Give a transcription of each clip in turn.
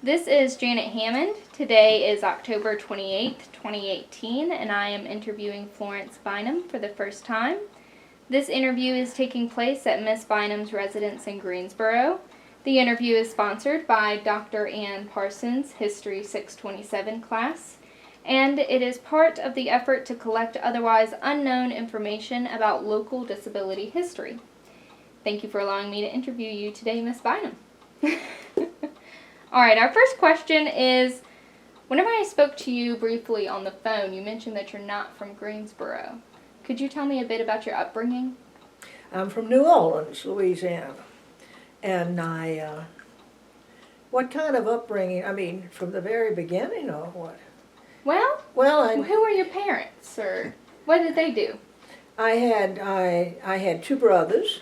This is Janet Hammond. Today is October 28th, 2018, and I am interviewing Florence Bynum for the first time. This interview is taking place at Miss Bynum's residence in Greensboro. The interview is sponsored by Dr. Ann Parsons' History 627 class, and it is part of the effort to collect otherwise unknown information about local disability history. Thank you for allowing me to interview you today, Miss Bynum. All right, our first question is, whenever I spoke to you briefly on the phone, you mentioned that you're not from Greensboro. Could you tell me a bit about your upbringing? I'm from New Orleans, Louisiana. And what kind of upbringing? I mean, from the very beginning or what? Well, who were your parents, or what did they do? I had two brothers,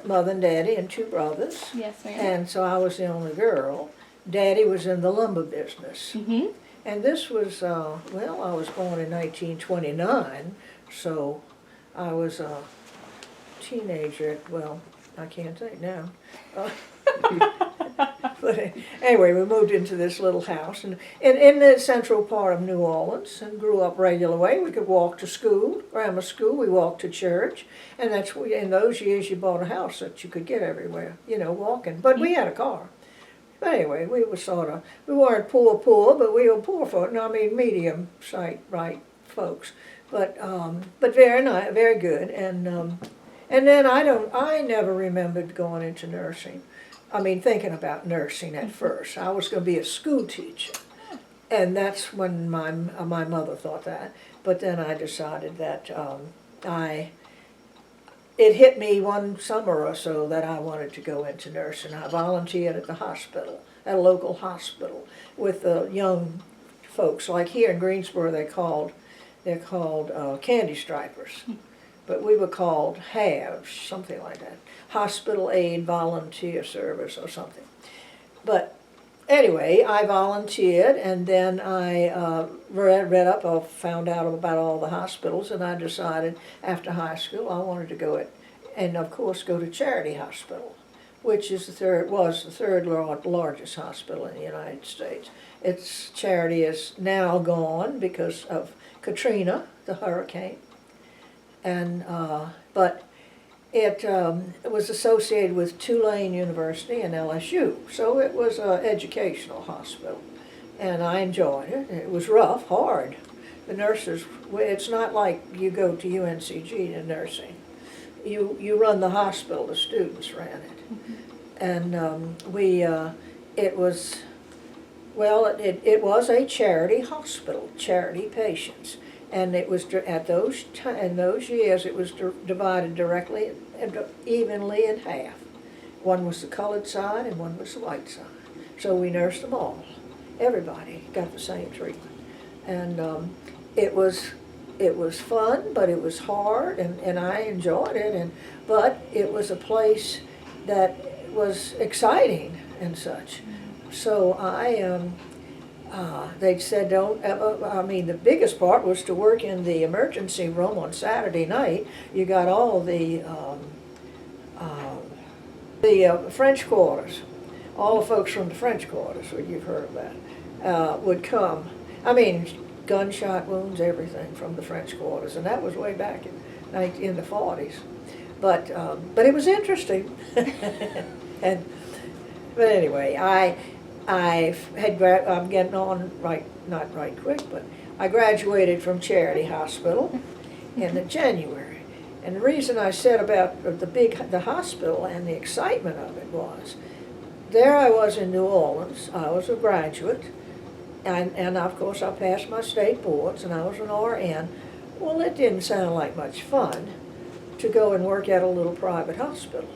mother and daddy, and two brothers. Yes, ma'am. And so I was the only girl. Daddy was in the lumber business. Mm-hmm. And this was, I was born in 1929, so I was a teenager. Well, I can't think now. But anyway, we moved into this little house and in the central part of New Orleans and grew up regular way. We could walk to school, grammar school. We walked to church, and in those years you bought a house that you could get everywhere, walking. But we had a car. But anyway, we weren't poor, but we were poor folk. No, I mean medium-sized, right, folks. But very nice, very good. And then I never remembered going into nursing. I mean, thinking about nursing at first. I was going to be a school teacher. And that's when my mother thought that. But then I decided that it hit me one summer or so that I wanted to go into nursing. I volunteered at the hospital, at a local hospital, with young folks. Like here in Greensboro, they're called candy stripers, but we were called halves, something like that. Hospital aid volunteer service or something. But anyway, I volunteered, and then I read up or found out about all the hospitals, and I decided after high school I wanted to go to Charity Hospital, which is was the third largest hospital in the United States. Its Charity is now gone because of Katrina, the hurricane, and but it was associated with Tulane University and LSU, so it was an educational hospital, and I enjoyed it. It was rough, hard. The nurses, it's not like you go to UNCG to nursing. You run the hospital, the students ran it. Mm-hmm. And it was a charity hospital, charity patients. And it was in those years it was divided directly and evenly in half. One was the colored side and one was the white side. So we nursed them all. Everybody got the same treatment. And it was fun, but it was hard, and I enjoyed it. But it was a place that was exciting and such. So they said don't ever, I mean, the biggest part was to work in the emergency room on Saturday night. You got all the French quarters, all the folks from the French quarters, what you've heard about, would come. I mean, gunshot wounds, everything from the French quarters, and that was way back in the 40s. But it was interesting. But anyway, I'm getting on not right quick, but I graduated from Charity Hospital in January. And the reason I said about the hospital and the excitement of it was, there I was in New Orleans. I was a graduate, and of course I passed my state boards, and I was an RN. Well, it didn't sound like much fun to go and work at a little private hospital,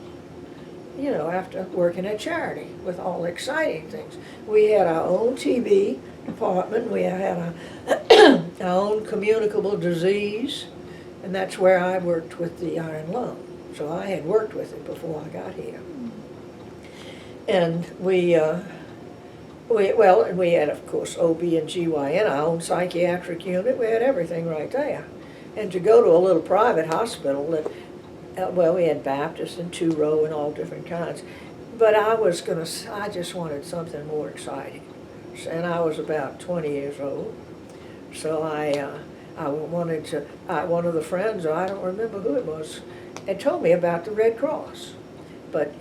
after working at Charity with all the exciting things. We had our own TB department. We had our own communicable disease, and that's where I worked with the iron lung. So I had worked with it before I got here. And we had, of course, OB and GYN, our own psychiatric unit. We had everything right there. And to go to a little private hospital that, we had Baptist and two-row and all different kinds. But I just wanted something more exciting. and I was about 20 years old. So I wanted to, one of the friends, I don't remember who it was, had told me about the Red Cross.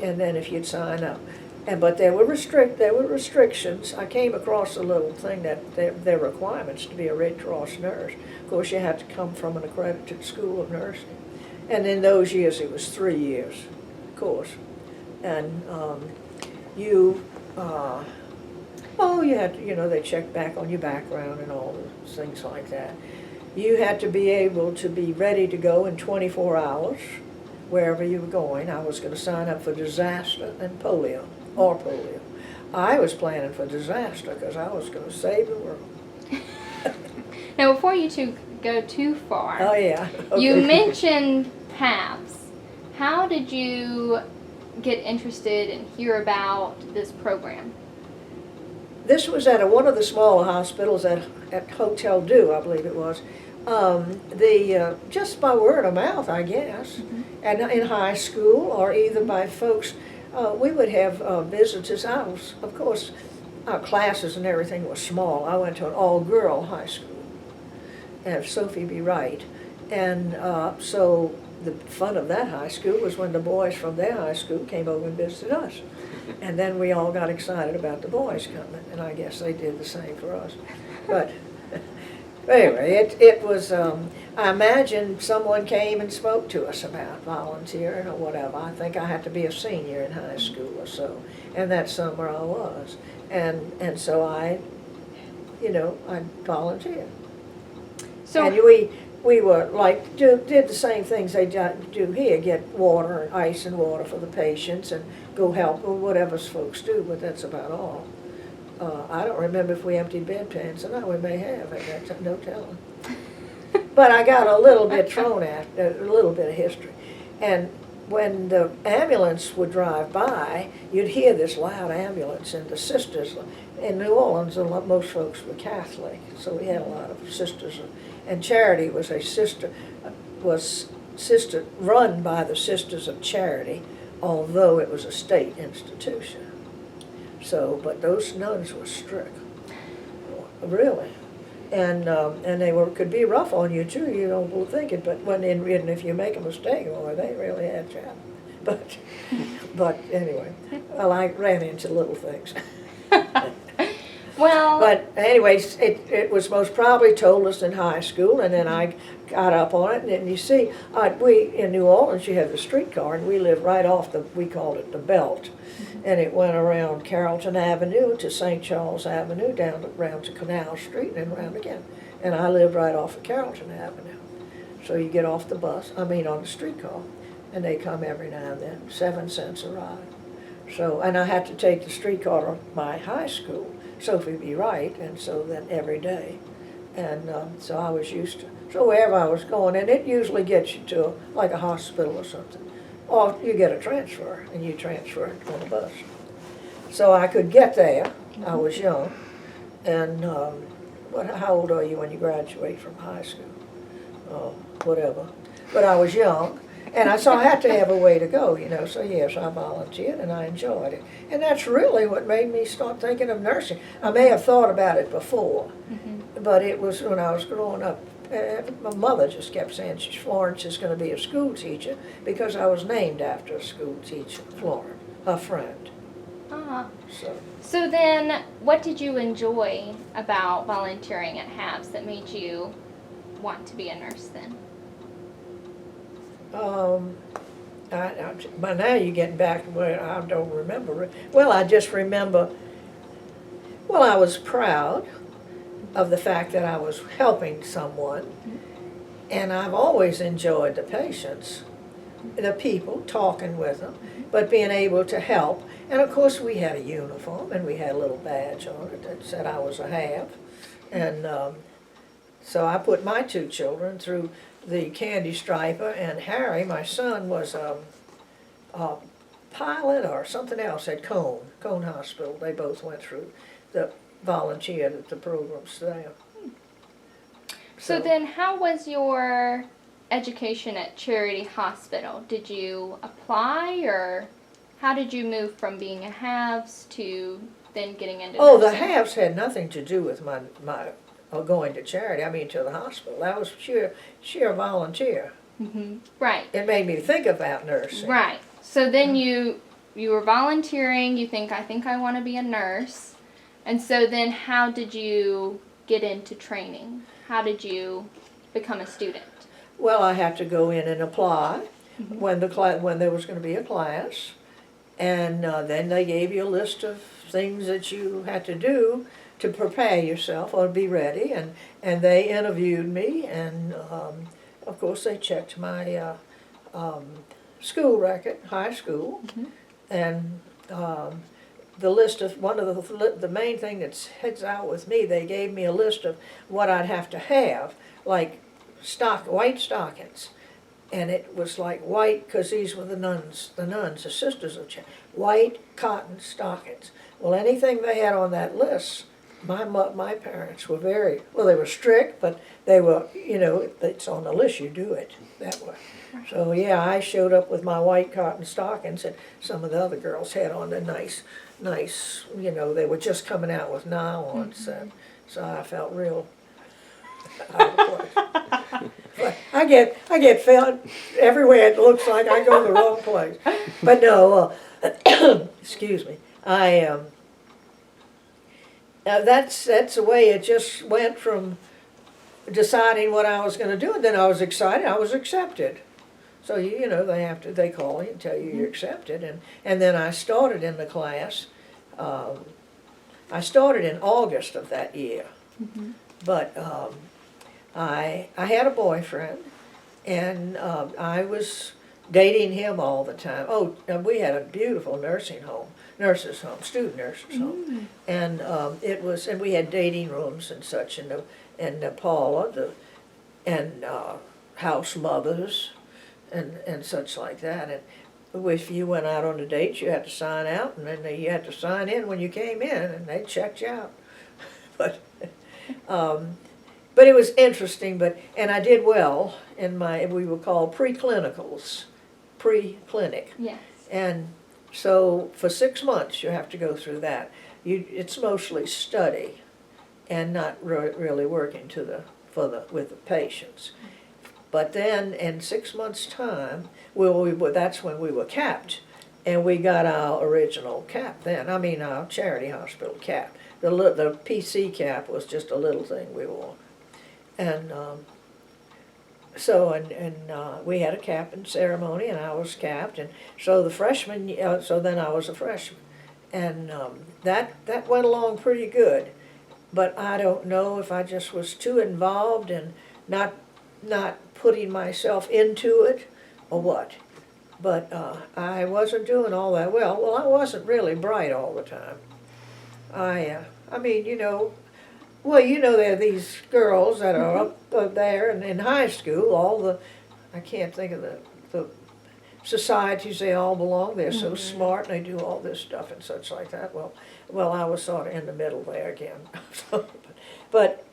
And then if you'd sign up. But there were restrictions. I came across a little thing that there were requirements to be a Red Cross nurse. Of course, you had to come from an accredited school of nursing. And in those years, it was 3 years, of course. And you had to, they checked back on your background and all those things like that. You had to be able to be ready to go in 24 hours, wherever you were going. I was going to sign up for disaster and polio. I was planning for disaster because I was going to save the world. Now, before you two go too far, Oh, yeah. Okay. You mentioned halves. How did you get interested and hear about this program? This was at one of the smaller hospitals at Hotel Du, I believe it was. Just by word of mouth, I guess, and in high school or either by folks. We would have visitors. Of course, our classes and everything was small. I went to an all-girl high school at Sophie B. Wright, and so the fun of that high school was when the boys from their high school came over and visited us, and then we all got excited about the boys coming, and I guess they did the same for us. But anyway, it was. I imagine someone came and spoke to us about volunteering or whatever. I think I had to be a senior in high school or so, and that summer I was, and so I volunteered. So and we were like did the same things they do here: get water and ice and water for the patients, and go help or whatever folks do. But that's about all. I don't remember if we emptied bedpans, and we may have at that time, no telling. But I got a little bit thrown at, a little bit of history. And when the ambulance would drive by, you'd hear this loud ambulance, and the sisters, in New Orleans, most folks were Catholic, so we had a lot of sisters. And Charity was sister run by the Sisters of Charity, although it was a state institution. So, but those nuns were strict, really. And they could be rough on you too. You don't think it, but if you make a mistake, they really had you. But anyway, well, I ran into little things. Well, but anyways, it was most probably told us in high school, and then I got up on it. And you see, we in New Orleans, you have the streetcar, and we lived right off we called it the Belt. And it went around Carrollton Avenue to St. Charles Avenue, down around to Canal Street, and around again. And I lived right off of Carrollton Avenue. So you get off the bus, on the streetcar, and they come every now and then, 7 cents a ride. So, and I had to take the streetcar to my high school, Sophie B. Wright, and so then every day. And so I was used to, so wherever I was going, and it usually gets you to like a hospital or something. Or you get a transfer, and you transfer it on the bus. So I could get there. I was young. And how old are you when you graduate from high school? Whatever. But I was young, and so I had to have a way to go, So yes, I volunteered, and I enjoyed it. And that's really what made me start thinking of nursing. I may have thought about it before, but it was when I was growing up. My mother just kept saying Florence is going to be a school teacher because I was named after a school teacher, Florence, her friend. So then, what did you enjoy about volunteering at HABS that made you want to be a nurse then? By now you're getting back to where I don't remember. Well, I just remember, I was proud of the fact that I was helping someone, and I've always enjoyed the patients, the people, talking with them, but being able to help. And of course we had a uniform, and we had a little badge on it that said I was a HAB, and so I put my 2 children through the Candy Striper, and Harry, my son, was a pilot or something else at Cone Hospital. They both went through volunteered at the programs there. So then, how was your education at Charity Hospital? Did you apply, or how did you move from being a HABS to then getting into Oh, the nursing? halves had nothing to do with my going to charity. I mean, to the hospital. That was sheer volunteer. Right. It made me think about nursing. Right. So then you were volunteering, you think I want to be a nurse. And so then how did you get into training? How did you become a student? Well, I had to go in and apply when there was going to be a class, and then they gave you a list of things that you had to do to prepare yourself or be ready, and they interviewed me, and of course they checked my school record, high school, and the list of one of the main thing that heads out with me. They gave me a list of what I'd have to have, like white stockings, and it was like white because these were the nuns, the sisters of charity, white cotton stockings. Well, anything they had on that list, my parents were very well. They were strict, but they were, it's on the list. You do it that way. So yeah, I showed up with my white cotton stockings, and some of the other girls had on the nice, they were just coming out with nylons, and so I felt real out of place. But I get found everywhere. It looks like I go to the wrong place. But no, excuse me. That's the way it just went from deciding what I was going to do, and then I was excited. I was accepted. So they call you and tell you you're accepted, and then I started in the class. I started in August of that year, but I had a boyfriend, and I was dating him all the time. Oh, and we had a beautiful student nurses home, and and we had dating rooms and such, and Paula, and house mothers, and such like that. And if you went out on a date, you had to sign out, and then you had to sign in when you came in, and they checked you out. But it was interesting, and I did well in we were called pre-clinicals, pre-clinic. Yes. And so for 6 months you have to go through that. It's mostly study and not really working with the patients. But then in 6 months' time, that's when we were capped, and we got our original cap then. I mean, our charity hospital cap. The PC cap was just a little thing we wore. And we had a capping ceremony, and I was capped, and so so then I was a freshman, and that went along pretty good, but I don't know if I just was too involved and not putting myself into it or what, but I wasn't doing all that well. Well, I wasn't really bright all the time. I mean, there are these girls that are up there and in high school, I can't think of the societies they all belong. They're so smart, and they do all this stuff and such like that. Well, I was sort of in the middle there again. But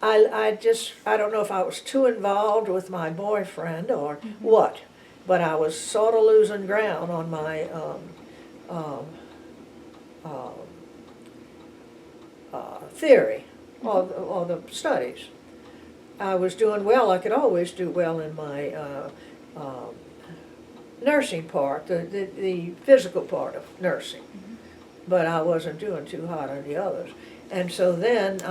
I don't know if I was too involved with my boyfriend or what, but I was sort of losing ground on my theory. Or the studies. I was doing well. I could always do well in my nursing part, the physical part of nursing, but I wasn't doing too hot on the others. And so then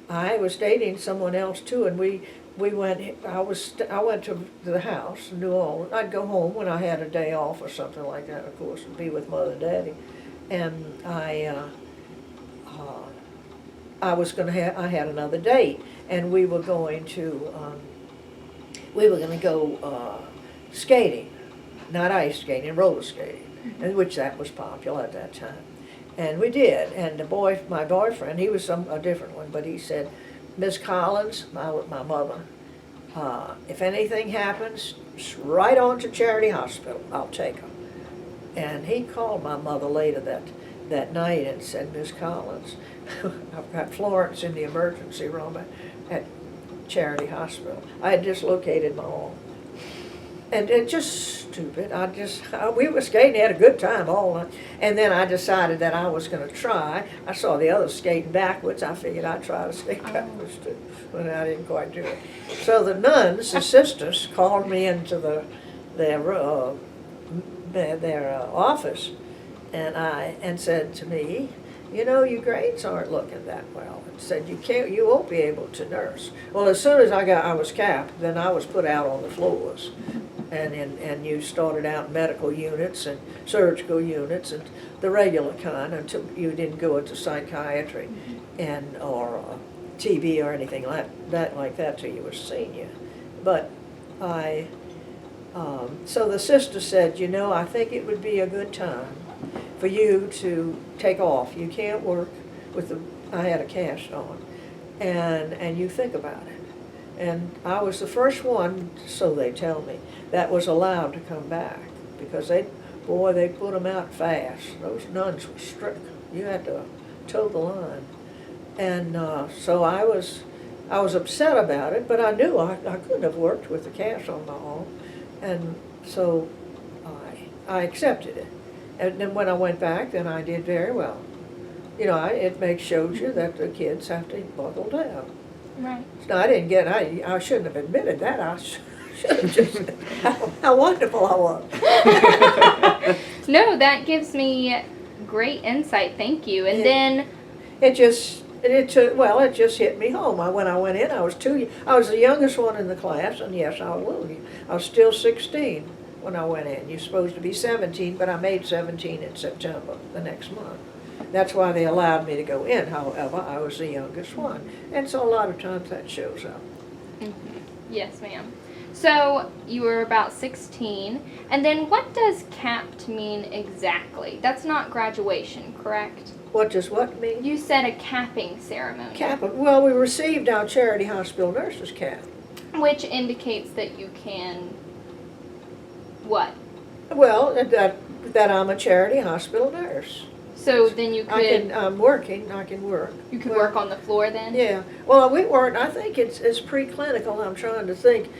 I was dating someone else too, and we went. I went to the house in New Orleans. I'd go home when I had a day off or something like that, of course, and be with Mother and Daddy, and I had another date, and we were going to go skating, not ice skating, roller skating, and which that was popular at that time, and we did. And my boyfriend, he was a different one, but he said, "Miss Collins, my mother, if anything happens, right on to Charity Hospital. I'll take her." And he called my mother later that night and said, "Miss Collins, I've got Florence in the emergency room at Charity Hospital." I had dislocated my arm. And it just stupid. We were skating, had a good time all night. And then I decided that I was going to try. I saw the others skating backwards. I figured I'd try to skate backwards too, but I didn't quite do it. So the nuns, the sisters, called me into their office, and said to me, you know, your grades aren't looking that well. And said you won't be able to nurse. Well, as soon as I was capped, then I was put out on the floors. And you started out in medical units and surgical units and the regular kind until you didn't go into psychiatry or TB or anything like that till you were senior. But so the sister said, you know, I think it would be a good time for you to take off. You can't work I had a cast on, and you think about it. And I was the first one, so they tell me, that was allowed to come back, because they put them out fast. Those nuns were strict. You had to toe the line. And so I was upset about it, but I knew I couldn't have worked with the cast on my own. And so I accepted it. And then when I went back, then I did very well. You know, it shows you that the kids have to buckle down. Right. No, I shouldn't have admitted that. I should have just said how wonderful I was. No, that gives me great insight. Thank you. And then it just hit me home. When I went in, I was the youngest one in the class, and yes, I was still 16 when I went in. You're supposed to be 17, but I made 17 in September the next month. That's why they allowed me to go in. However, I was the youngest one. And so a lot of times that shows up. Mm-hmm. Yes, ma'am. So you were about 16. And then what does capped mean exactly? That's not graduation, correct? What does what mean? You said a capping ceremony. Well, we received our Charity Hospital nurses cap. Which indicates that you can, what? Well, that I'm a Charity Hospital nurse. So then you could... I'm working, I can work. You could work on the floor then? Yeah. Well, we weren't, I think it's preclinical, I'm trying to think.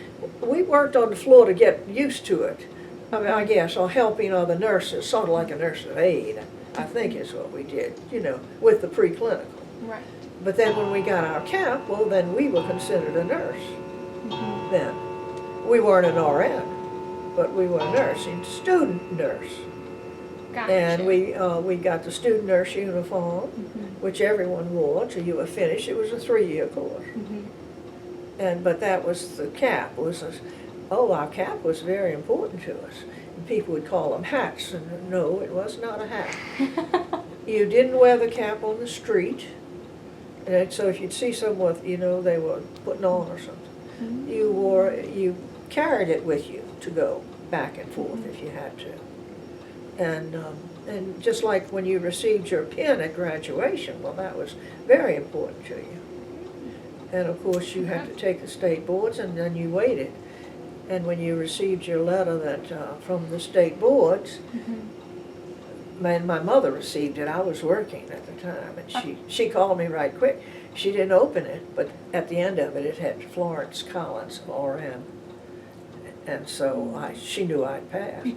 We worked on the floor to get used to it. I mean, I guess, or helping other nurses, sort of like a nurse's aide, I think is what we did, you know, with the preclinical. Right. But then when we got our cap, well, then we were considered a nurse. Mm-hmm. Then. We weren't an RN, but we were a nursing student nurse. Gotcha. And we got the student nurse uniform, which everyone wore till you were finished. It was a 3-year course. But that was the cap. Our cap was very important to us. And people would call them hats, and no, it was not a hat. You didn't wear the cap on the street, and so if you'd see someone, you know, they were putting on or something, you carried it with you to go back and forth if you had to. And just like when you received your pin at graduation, well, that was very important to you. And of course, you had to take the state boards, and then you waited. And when you received your letter from the state boards, my mother received it. I was working at the time, and she called me right quick. She didn't open it, but at the end of it, it had Florence Collins of RN. And so she knew I'd passed.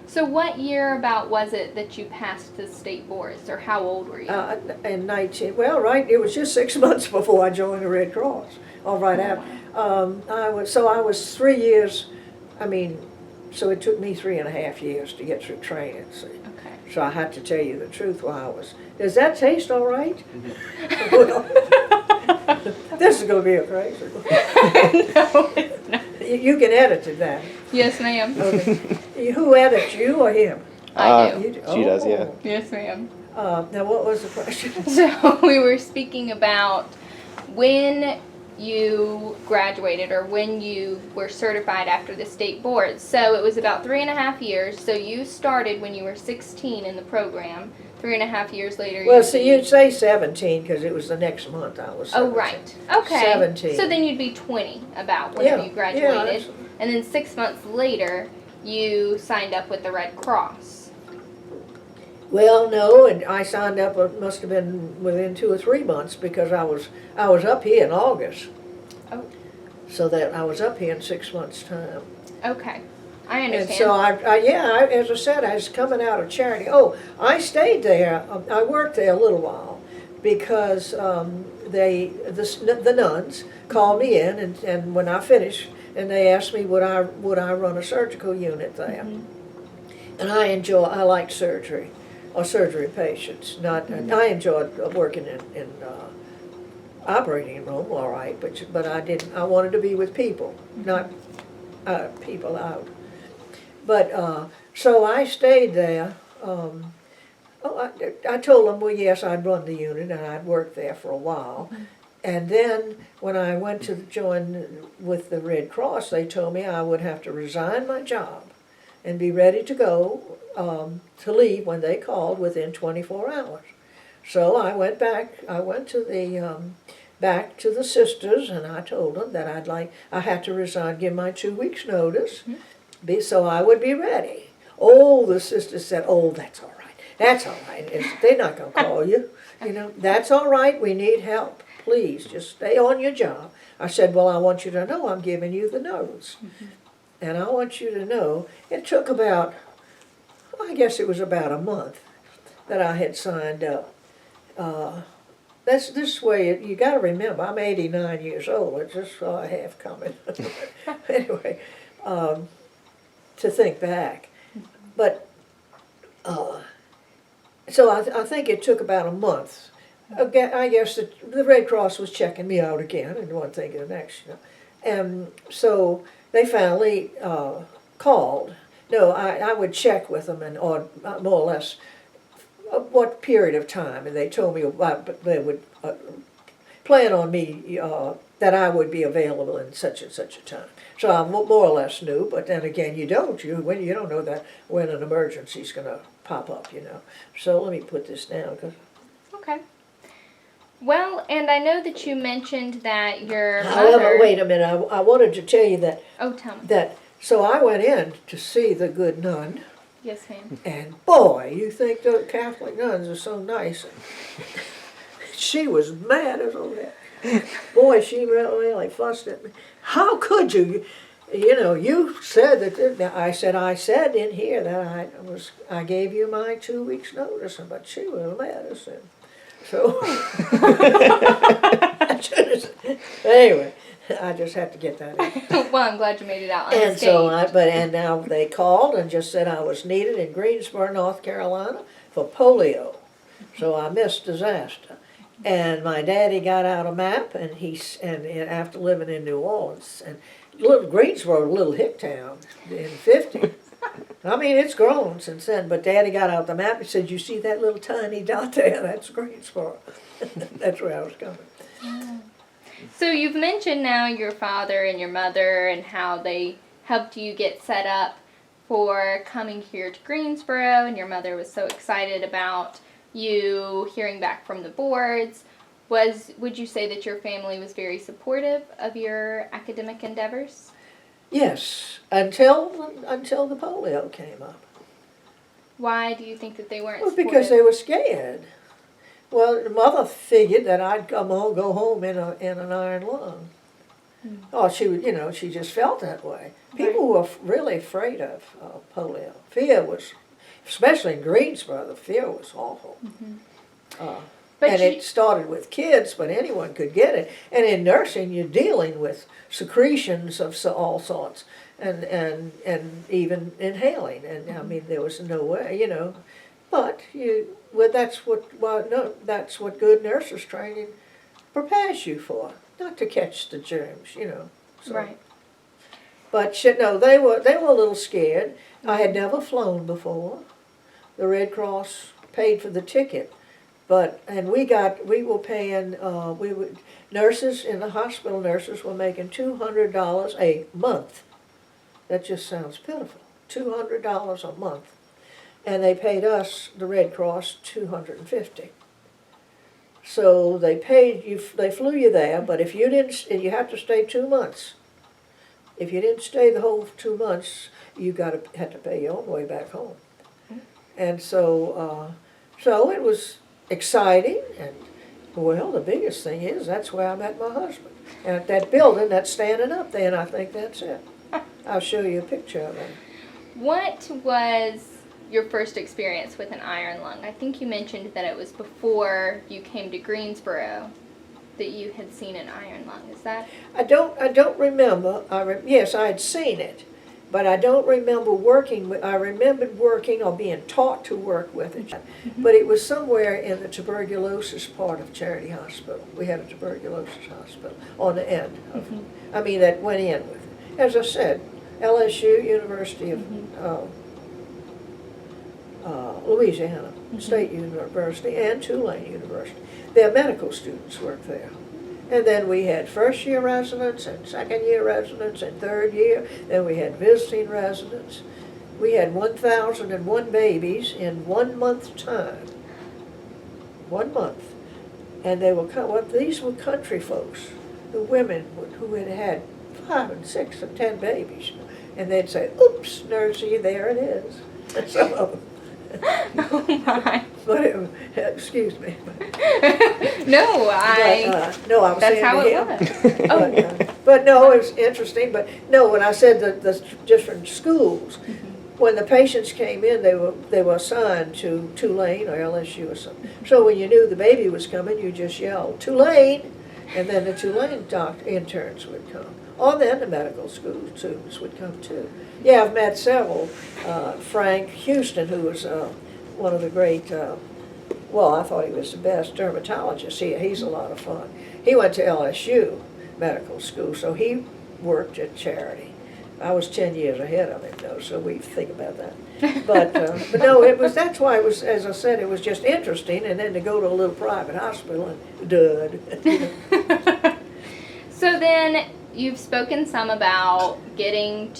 So what year about was it that you passed the state boards, or how old were you? It was just 6 months before I joined the Red Cross, or right after. I was 3 years, so it took me 3.5 years to get through training, see. Okay. So I had to tell you the truth while I was, does that taste all right? Well, this is going to be a crazy one. No, it's not. You can edit to that. Yes, ma'am. Okay. Who edits, you or him? I do. You do. She does, yeah. Yes, ma'am. Now, what was the question? So we were speaking about when you graduated, or when you were certified after the state boards. So it was about 3.5 years. So you started when you were 16 in the program. 3.5 years later. Well, see, you'd say 17 because it was the next month I was 17. Oh, right. Okay. 17. So then you'd be 20 about whenever you graduated. Yeah, and then 6 months later, you signed up with the Red Cross. Well, no, and I signed up, it must have been within 2 or 3 months because I was up here in August. Oh. So that I was up here in 6 months' time. Okay. I And understand. so as I said, I was coming out of charity. Oh, I stayed there. I worked there a little while because the nuns called me in, and when I finished, and they asked me would I run a surgical unit there. And I like surgery, or surgery patients. Not, I enjoyed working in operating room, all right, but I didn't. I wanted to be with people, not people out. But so I stayed there. I told them, well, yes, I'd run the unit and I'd worked there for a while. And then when I went to join with the Red Cross, they told me I would have to resign my job and be ready to go to leave when they called within 24 hours. So I went back. I went to the back to the sisters, and I told them that I had to resign, give my 2 weeks notice, so I would be ready. Oh, the sisters said, "Oh, that's all right. That's all right. They're not going to call you. That's all right. We need help. Please, just stay on your job." I said, "Well, I want you to know I'm giving you the notice. And I want you to know it took about, I guess it was about a month that I had signed up. That's this way. You got to remember, I'm 89 years old. It's just all I have coming. Anyway, to think back, but so I think it took about a month. Again, I guess the Red Cross was checking me out again, and one thing and the next, and so they finally called. No, I would check with them, or more or less what period of time, and they told me they would plan on me that I would be available in such and such a time. So I more or less knew, but then again, you don't know that when an emergency's going to pop up, So let me put this down. Okay. Well, and I know that you mentioned that your However, mother... wait a minute. I wanted to tell you that. Oh, tell me. So I went in to see the good nun. Yes, ma'am. And boy, you think the Catholic nuns are so nice. She was mad as all that. Boy, she really fussed at me. How could you? You said that. I said in here that I gave you my 2 weeks notice, but she was mad as sin. So anyway, I just had to get that in. Well, I'm glad you made it out And unscathed. so and now they called and just said I was needed in Greensboro, North Carolina for polio. So I missed disaster. And my daddy got out a map, and after living in New Orleans, and Greensboro, a little hick town in '50. I mean, it's grown since then, but Daddy got out the map and said, "You see that little tiny dot there? That's Greensboro." That's where I was coming. So you've mentioned now your father and your mother and how they helped you get set up for coming here to Greensboro, and your mother was so excited about you hearing back from the boards. Would you say that your family was very supportive of your academic endeavors? Yes, until the polio came up. Why do you think that they weren't Well, supportive? because they were scared. Well, the mother figured that I'd go home in an iron lung. Oh, she just felt that way. People were really afraid of polio. Fear was, especially in Greensboro, the fear was awful. It started with kids, but anyone could get it. And in nursing, you're dealing with secretions of all sorts, and even inhaling. And I mean, there was no way, But that's what good nurses training prepares you for, not to catch the germs, So. Right. But they were a little scared. I had never flown before. The Red Cross paid for the ticket, and we were paying. Nurses in the hospital. Nurses were making $200 a month. That just sounds pitiful. $200 a month, and they paid us, the Red Cross, $250. So they paid you. They flew you there, but if you didn't, you had to stay 2 months. If you didn't stay the whole 2 months, you had to pay your own way back home. And so it was exciting, and well, the biggest thing is that's where I met my husband. And at that building that's standing up there, and I think that's it. I'll show you a picture of it. What was your first experience with an iron lung? I think you mentioned that it was before you came to Greensboro that you had seen an iron lung. Is that? I don't remember. Yes, I had seen it, but I don't remember working with. I remembered working or being taught to work with it, but it was somewhere in the tuberculosis part of Charity Hospital. We had a tuberculosis hospital on the end of. I mean, that went in with it. As I said, LSU, University of Louisiana State University, and Tulane University. Their medical students worked there. And then we had first year residents and second year residents and third year. Then we had visiting residents. We had 1,001 babies in 1 month's time. 1 month. And they were, these were country folks, the women who had had 5 and 6 and 10 babies. And they'd say, oops, nursey, there it is. And some of them. Oh my. But excuse me. No, No, I was that's saying how to it him. was. Oh. But no, it's interesting. But no, when I said the different schools, when the patients came in, they were assigned to Tulane or LSU or something. So when you knew the baby was coming, you just yelled Tulane, and then the Tulane interns would come. Or then the medical school students would come too. Yeah, I've met several. Frank Houston, who was one of the great, well, I thought he was the best dermatologist. He's a lot of fun. He went to LSU medical school, so he worked at Charity. I was 10 years ahead of him, though, so we think about that. But no, that's why it was, as I said, it was just interesting, and then to go to a little private hospital and dud. So then, you've spoken some about getting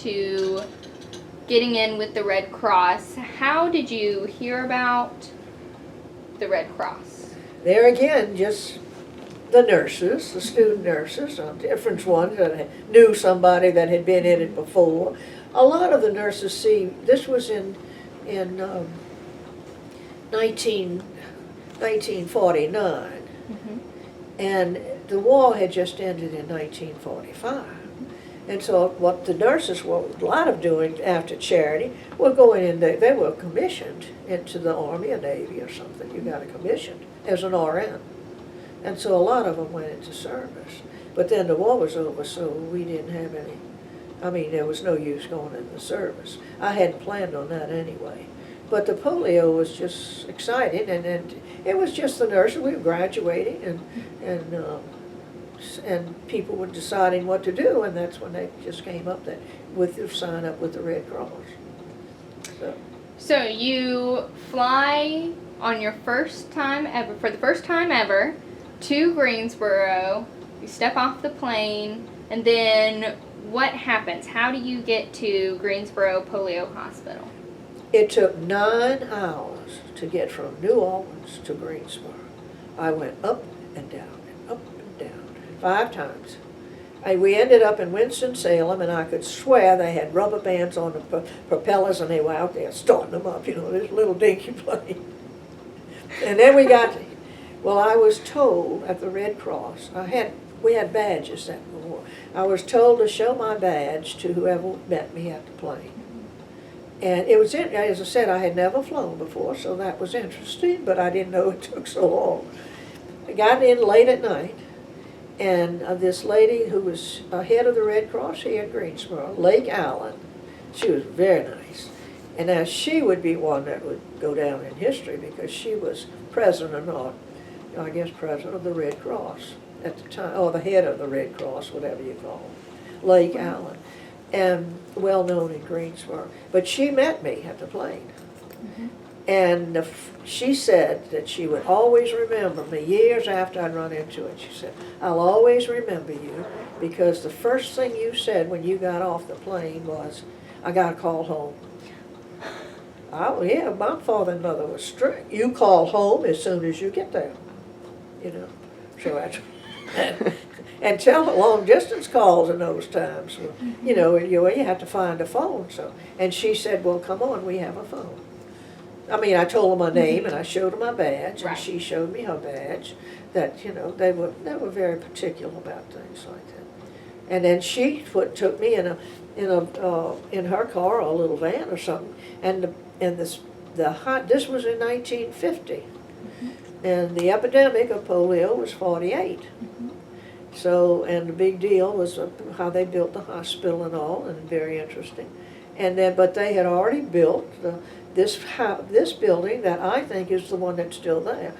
in with the Red Cross. How did you hear about the Red Cross? There again, just the nurses, the student nurses, different ones that knew somebody that had been in it before. A lot of the nurses, this was in 1949, and the war had just ended in 1945. And so what the nurses were a lot of doing after Charity were going in, they were commissioned into the Army or Navy or something. You got a commission as an RN. And so a lot of them went into service. But then the war was over, so we didn't have any, I mean, there was no use going into service. I hadn't planned on that anyway. But the polio was just exciting, and it was just the nurses. We were graduating, and people were deciding what to do, and that's when they just came up with the sign up with the Red Cross. So you fly on your first time ever, for the first time ever, to Greensboro. You step off the plane, and then what happens? How do you get to Greensboro Polio Hospital? It took 9 hours to get from New Orleans to Greensboro. I went up and down and up and down 5 times. We ended up in Winston-Salem, and I could swear they had rubber bands on the propellers, and they were out there starting them up, this little dinky plane. And then we got, I was told at the Red Cross, we had badges that war. I was told to show my badge to whoever met me at the plane. And it was, as I said, I had never flown before, so that was interesting, but I didn't know it took so long. I got in late at night, and this lady who was head of the Red Cross here in Greensboro, Lake Allen, she was very nice. And now she would be one that would go down in history because she was president of the Red Cross at the time, or the head of the Red Cross, whatever you call it, Lake Allen, and well known in Greensboro. But she met me at the plane. And she said that she would always remember me years after I'd run into it. She said, I'll always remember you because the first thing you said when you got off the plane was, I got to call home. Oh, yeah, my father and mother was strict. You call home as soon as you get there, So that's, and tell long distance calls in those times. You have to find a phone. So, and she said, well, come on, we have a phone. I mean, I told her my name and I showed her my badge, and she showed me her badge. That they were very particular about things like that. And then she took me in her car, or a little van or something, and this was in 1950, and the epidemic of polio was 48. So, and the big deal was how they built the hospital and all, and very interesting. And then, but they had already built this building that I think is the one that's still there.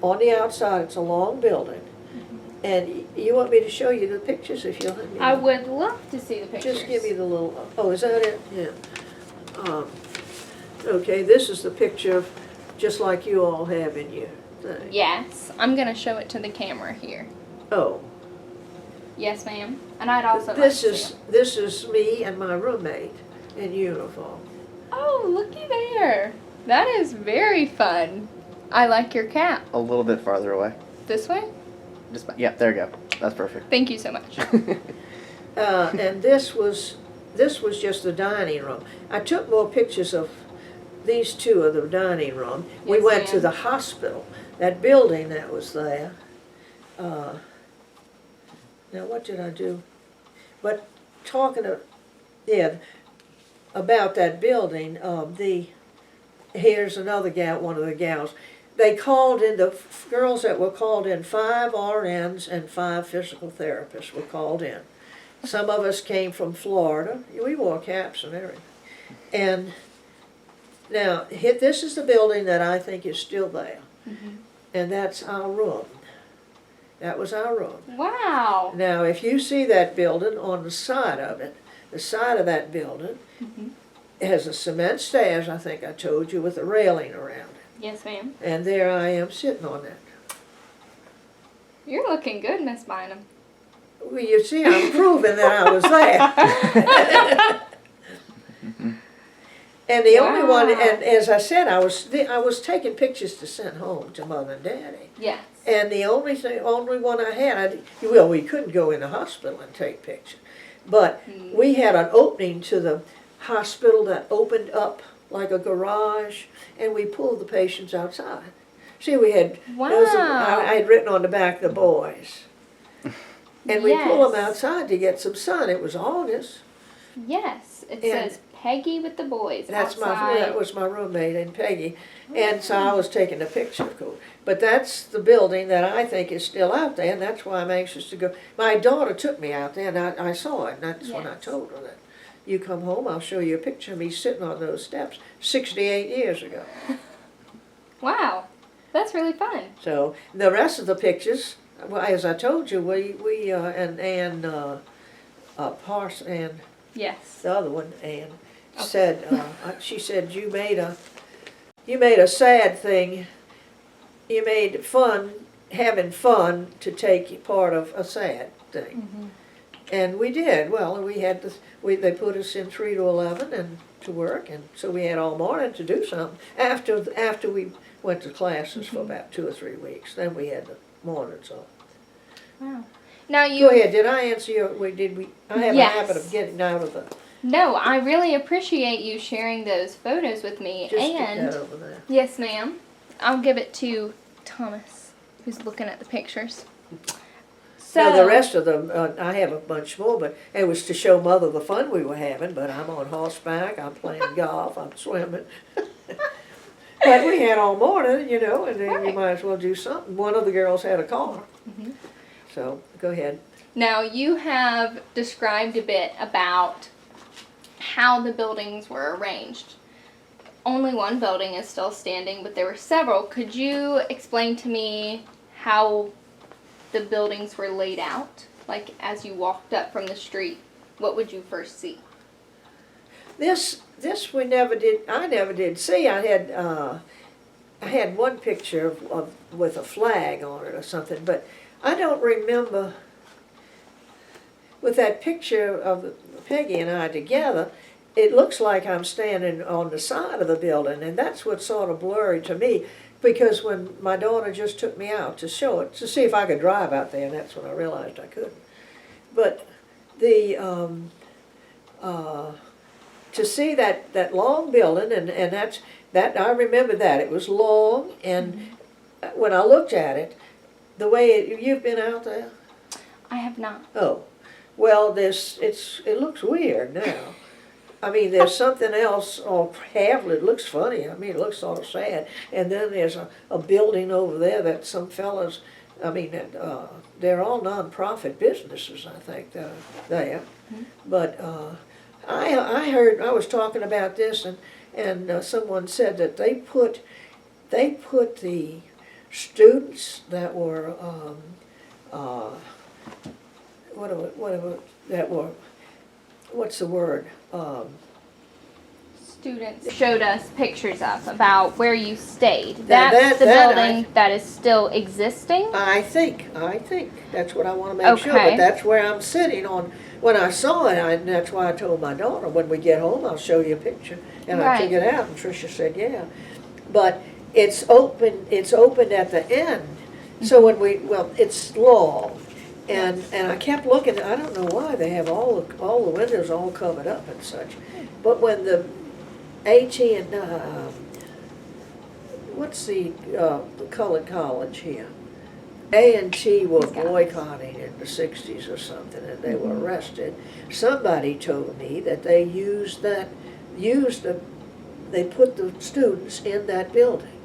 On the outside, it's a long building. And you want me to show you the pictures if you'll let me? I would love to see the pictures. Just give me the little, oh, is that it? Yeah. Okay, this is the picture just like you all have in your thing. Yes, I'm going to show it to the camera here. Oh. Yes, ma'am. And I'd also This like to see this is me and my roommate in uniform. Oh, looky there. That is very fun. I like your cap. A little bit farther away. This way? Yeah, there you go. That's perfect. Thank you so much. And this was just the dining room. I took more pictures of these two of the dining room. We Yes, went to ma'am. the hospital, that building that was there. Now what did I do? But talking about that building, here's another gal, one of the gals. They called in, the girls that were called in, 5 RNs and 5 physical therapists were called in. Some of us came from Florida. We wore caps and everything. And now, this is the building that I think is still there. And that's our room. That was our room. Wow. Now, if you see that building on the side of it, the side of that building has a cement stairs, I think I told you, with a railing around it. Yes, ma'am. And there I am sitting on that. You're looking good, Miss Bynum. Well, you see, I'm proving that I was there. And the only one, and as I said, I was taking pictures to send home to Mother and Daddy. Yes. And the only one I had, well, we couldn't go in the hospital and take pictures, but we had an opening to the hospital that opened up like a garage, and we pulled the patients outside. See, we had, I had written on the back, the boys. And we pull them outside to get some sun. It was August. Yes, it says Peggy with the boys That outside. was my roommate and Peggy. And so I was taking a picture, of course. But that's the building that I think is still out there, and that's why I'm anxious to go. My daughter took me out there, and I saw it, and that's when I told her that. You come home, I'll show you a picture of me sitting on those steps 68 years ago. Wow, that's really fun. So the rest of the pictures, well, as I told you, we and Ann Parson, and Yes. the other one, Ann, said, she said, you made a sad thing. You made having fun to take part of a sad thing. And we did. Well, they put us in 3 to 11 and to work, and so we had all morning to do something. After we went to classes for about 2 or 3 weeks, then we had the mornings off. Wow. Now Go ahead. Did I answer your? I have a habit of getting out of the. No, I really appreciate you sharing those photos with me. Just stick And that over there. yes, ma'am. I'll give it to Thomas, who's looking at the pictures. So Now the rest of them, I have a bunch more, but it was to show Mother the fun we were having. But I'm on horseback, I'm playing golf, I'm swimming. But we had all morning, and then you might as well do something. One of the girls had a car. So go ahead. Now you have described a bit about how the buildings were arranged. Only one building is still standing, but there were several. Could you explain to me how the buildings were laid out? Like as you walked up from the street, what would you first see? This we never did. I never did see. I had one picture with a flag on it or something, but I don't remember. With that picture of Peggy and I together, it looks like I'm standing on the side of the building, and that's what's sort of blurry to me. Because when my daughter just took me out to show it, to see if I could drive out there, and that's when I realized I couldn't. But to see that long building, and that I remember that it was long, and when I looked at it, the way you've been out there. I have not. Oh, Well, it looks weird now. I mean, there's something else on Havel. It looks funny. I mean, it looks sort of sad. And then there's a building over there that some fellas, I mean, they're all nonprofit businesses, I think, there. But I heard, I was talking about this, and someone said that they put the students that were, what's the word? Students showed us pictures of about where you stayed. That- That's the that building that is still existing? I think, that's what I want to make sure, Okay. but that's where I'm sitting on, when I saw it, and that's why I told my daughter, when we get home, I'll show you a picture. And I took Right. it out, and Tricia said, yeah. But it's open at the end, so it's long. And I kept looking, I don't know why, they have all the windows all covered up and such. But when the AT&T, what's the colored college here? A&T were boycotting in the 60s or something, and they were arrested. Somebody told me that they they put the students in that building,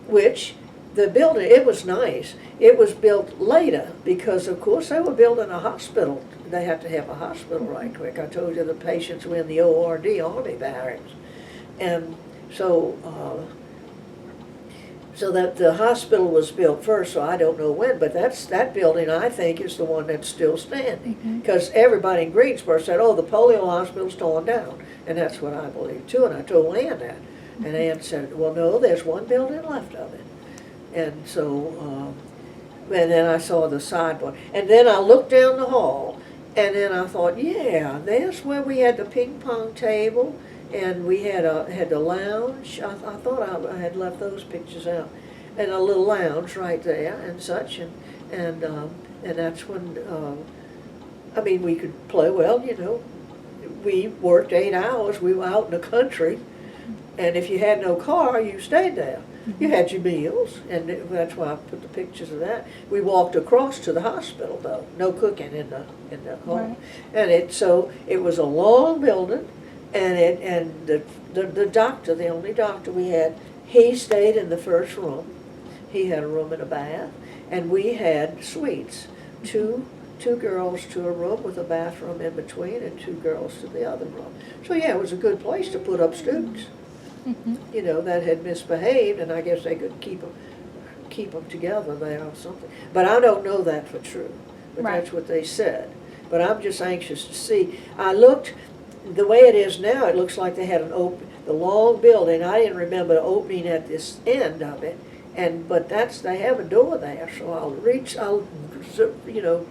which the building, it was nice. It was built later because, of course, they were building a hospital. They had to have a hospital right quick. I told you the patients were in the ORD, Army barracks. And so that the hospital was built first, so I don't know when, but that building, I think, is the one that's still standing. Because everybody in Greensboro said, oh, the polio hospital's torn down. And that's what I believe, too. And I told Ann that. And Ann said, well, no, there's one building left of it. And so, and then I saw the sideboard. And then I looked down the hall, and then I thought, yeah, there's where we had the ping pong table, and we had the lounge. I thought I had left those pictures out. And a little lounge right there and such, and that's when, I mean, we could play, well, you know, we worked 8 hours, we were out in the country, and if you had no car, you stayed there. You had your meals, and that's why I put the pictures of that. We walked across to the hospital, though. No cooking in the home. Right. And it was a long building, and the doctor, the only doctor we had, he stayed in the first room. He had a room and a bath, and we had suites. Two girls to a room with a bathroom in between, and 2 girls to the other room. So yeah, it was a good place to put up students. You know, that had misbehaved, and I guess they could keep them together there or something. But I don't know that for true. But Right. that's what they said. But I'm just anxious to see. I looked, the way it is now, it looks like they had the long building. I didn't remember the opening at this end of it, but they have a door there. So I'll you know,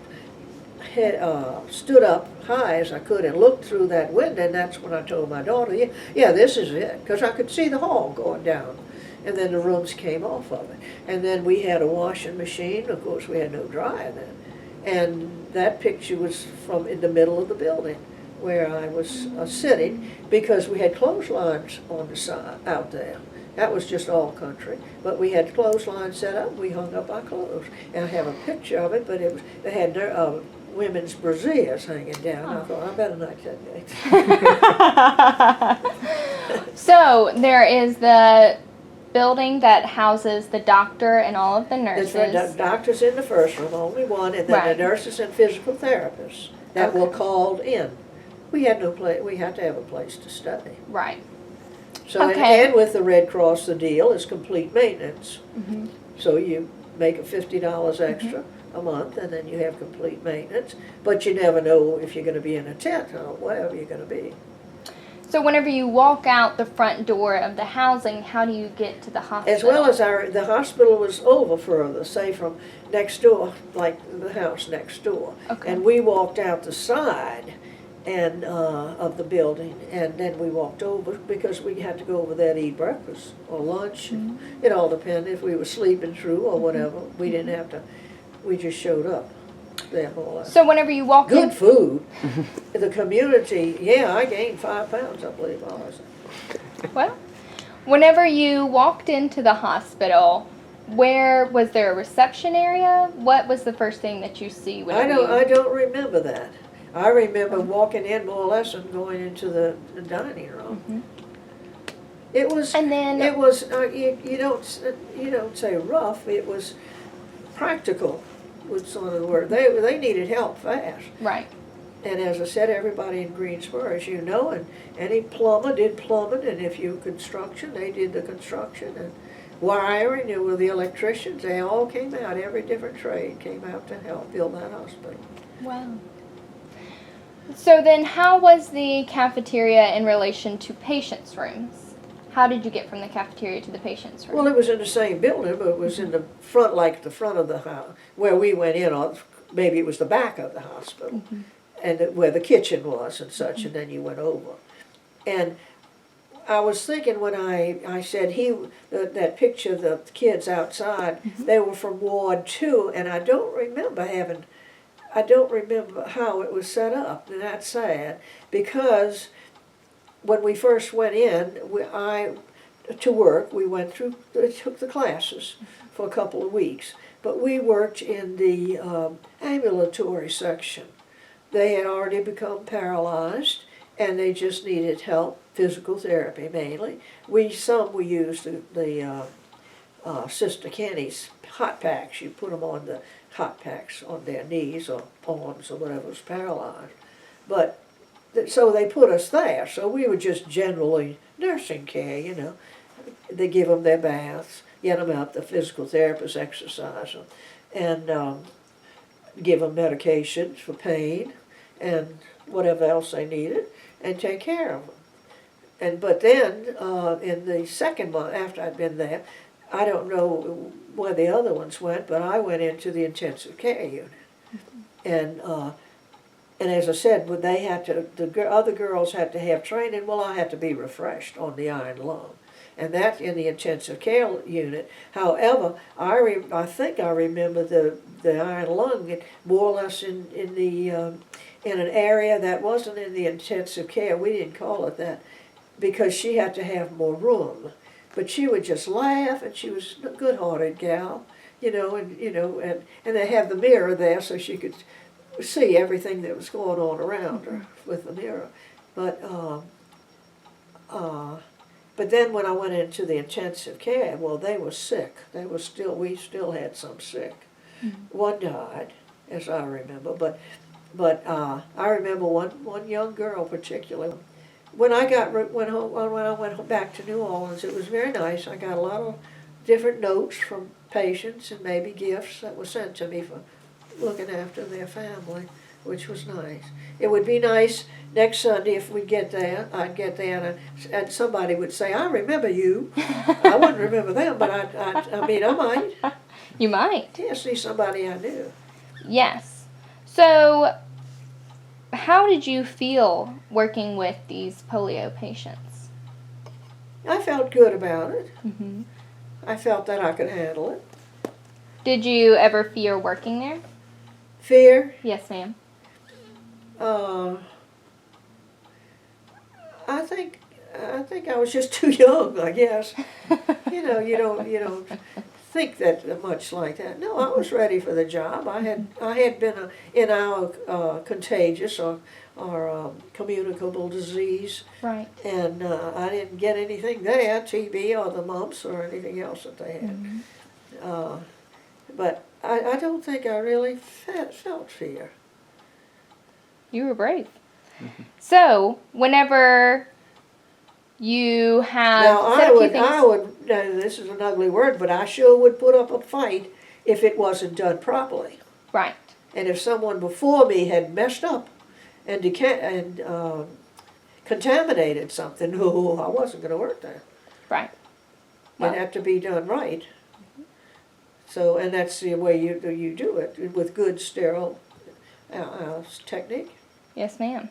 stood up high as I could and looked through that window, and that's when I told my daughter, yeah, this is it, because I could see the hall going down, and then the rooms came off of it. And then we had a washing machine. Of course, we had no dryer then, and that picture was from in the middle of the building where I was sitting, because we had clotheslines on the side out there. That was just all country, but we had clotheslines set up. We hung up our clothes, and I have a picture of it. But they had women's brassieres hanging down. I thought, I better not take that. So there is the building that houses the doctor and all of the nurses. The doctor's in the first room, only one, and then Right. the nurses and physical therapists that were called in. We had no place. We had to have a place to stay. Right. So Okay. and with the Red Cross, the deal is complete maintenance. So you make $50 extra a month, and then you have complete maintenance. But you never know if you're going to be in a tent or wherever you're going to be. So whenever you walk out the front door of the housing, how do you get to the hospital? As well as the hospital was over further, say from next door, like the house next door. Okay. And we walked out the side and of the building, and then we walked over because we had to go over there to eat breakfast or lunch. It all depended if we were sleeping through or whatever. We didn't have to. We just showed up there more or less. So whenever you walk in, Good food. The community, yeah, I gained 5 pounds, I believe I was. well, whenever you walked into the hospital, Where was there a reception area? What was the first thing that you see when I don't remember that. I remember walking in more or less and going into the dining room. Mhm. It was, And then you don't say rough, it was practical, was sort of the word. They needed help fast. right. And as I said, everybody in Greensboro, as you know, and any plumber did plumbing, and if you construction, they did the construction, and wiring, there were the electricians, they all came out, every different trade came out to help build that hospital. Wow. So then how was the cafeteria in relation to patients' rooms? How did you get from the cafeteria to the patient's room? Well, it was in the same building, but it was in the front, like the front of the house, where we went in, or maybe it was the back of the hospital, and where the kitchen was and such, and then you went over. And I was thinking when I said that picture of the kids outside, they were from Ward 2, and I don't remember how it was set up, and that's sad, because when we first went in, to work, we took the classes for a couple of weeks, but we worked in the ambulatory section. They had already become paralyzed, and they just needed help, physical therapy mainly. We used the Sister Kenny's hot packs. You put them on the hot packs on their knees or arms or whatever was paralyzed. But so they put us there. So we were just generally nursing care, you know. They give them their baths, get them up, the physical therapist exercise them, and give them medications for pain and whatever else they needed, and take care of them. But then in the second month after I'd been there, I don't know where the other ones went, but I went into the intensive care unit, and as I said, when they had to, the other girls had to have training. Well, I had to be refreshed on the iron lung, and that in the intensive care unit. However, I think I remember the iron lung more or less in an area that wasn't in the intensive care. We didn't call it that because she had to have more room. But she would just laugh, and she was a good-hearted gal, and they have the mirror there so she could see everything that was going on around her with the mirror. But then when I went into the intensive care, well, they were sick. We still had some sick. One died, as I remember, but I remember one young girl particularly. When I went back to New Orleans, it was very nice. I got a lot of different notes from patients and maybe gifts that were sent to me for looking after their family, which was nice. It would be nice next Sunday if we'd get there, I'd get there and somebody would say, I remember you. I wouldn't remember them, but I might. You might. Yeah, see somebody I knew. Yes. So, how did you feel working with these polio patients? I felt good about it. Mm-hmm. I felt that I could handle it. Did you ever fear working there? Fear? Yes, ma'am. I think I was just too young, I guess. You don't think that much like that. No, I was ready for the job. I had been in our contagious or communicable disease, Right. and I didn't get anything there, TB or the mumps or anything else that they had. But I don't think I really felt fear. You were brave. So, whenever you have Now this is an ugly word, but I sure would put up a fight if it wasn't done properly. Right. And if someone before me had messed up and contaminated something, I wasn't going to work there. Right. It had to be done right. So, and that's the way you do it, with good sterile technique. Yes, ma'am.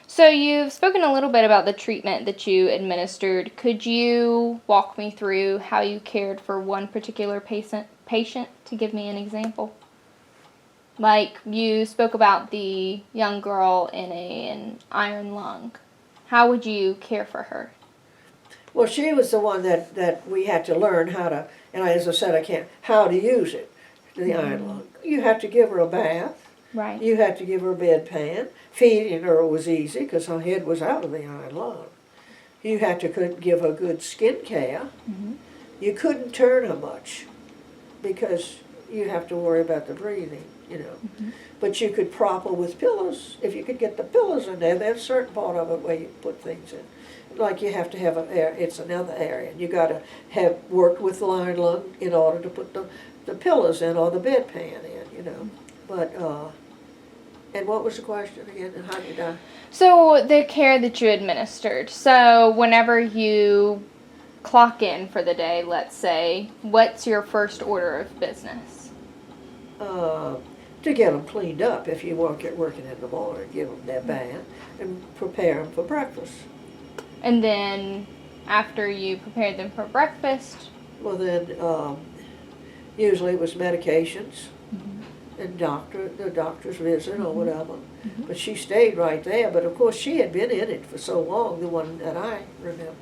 So you've spoken a little bit about the treatment that you administered. Could you walk me through how you cared for one particular patient to give me an example? Like you spoke about the young girl in an iron lung. How would you care for her? Well, she was the one that we had to learn how to, and as I said, how to use it, the iron lung. You had to give her a bath. Right. You had to give her a bedpan. Feeding her was easy because her head was out of the iron lung. You had to give her good skin care. Mm-hmm. You couldn't turn her much because you have to worry about the breathing, you know. Mm-hmm. But you could prop her with pillows. If you could get the pillows in there, there's a certain part of it where you put things in. Like you have to have it's another area. You got to have worked with the iron lung in order to put the pillows in or the bedpan in, you know. But, and what was the question again? How did I? So the care that you administered. So whenever you clock in for the day, let's say, what's your first order of business? To get them cleaned up if you working in the morning, give them their bath and prepare them for breakfast. And then after you prepared them for breakfast? Well then, usually it was medications Mm-hmm. and the doctor's visit or whatever. Mm-hmm. But she stayed right there. But of course she had been in it for so long, the one that I remember,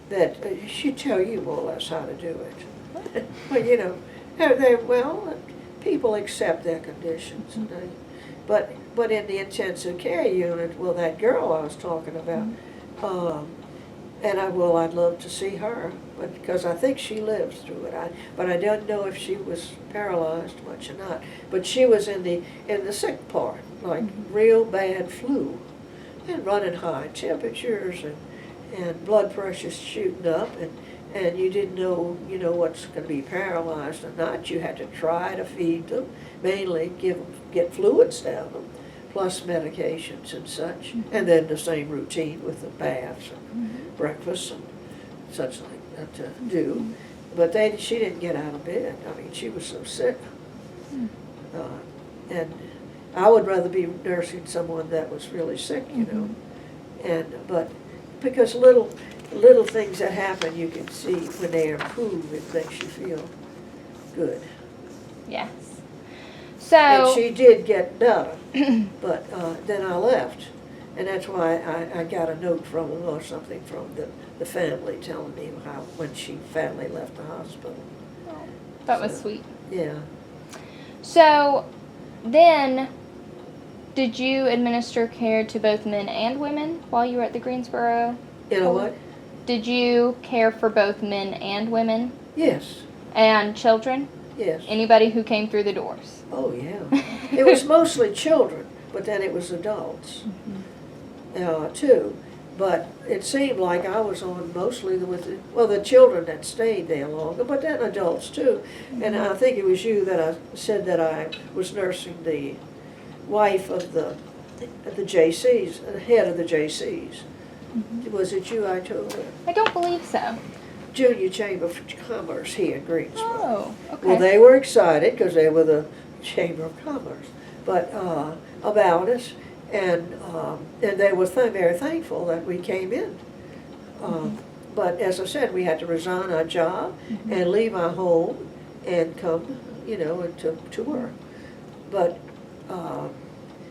that she'd tell you more or less how to do it. But you know, people accept their conditions. And but in the intensive care unit, well, that girl I was talking about, I'd love to see her, but because I think she lives through it. But I don't know if she was paralyzed much or not. But she was in the sick part, like real bad flu, and running high temperatures and blood pressures shooting up, and you didn't know, you know, what's going to be paralyzed or not. You had to try to feed them, mainly get fluids down them, plus medications and such, and then the same routine with the baths and breakfast and such like that to do. But she didn't get out of bed. I mean, she was so sick. And I would rather be nursing someone that was really sick, you know. But because little things that happen, you can see when they improve, it makes you feel good. Yes. And So she did get better, but then I left. And that's why I got a note from them or something from the family telling me when she finally left the hospital. that was sweet. Yeah. So then, did you administer care to both men and women while you were at the Greensboro? You know what? Did you care for both men and women Yes. and children? Yes. Anybody who came through the doors? Oh, yeah. It was mostly children, but then it was adults, too. But it seemed like I was on mostly with the children that stayed there longer, but then adults, too. And I think it was you that I said that I was nursing the wife of the JCs, the head of the JCs. Was it you I told her? I don't believe so. Junior Chamber of Commerce here in Greensboro. Oh, okay. Well, they were excited because they were the Chamber of Commerce, but about us, and they were very thankful that we came in. But as I said, we had to resign our job and leave our home and come, you know, to work. But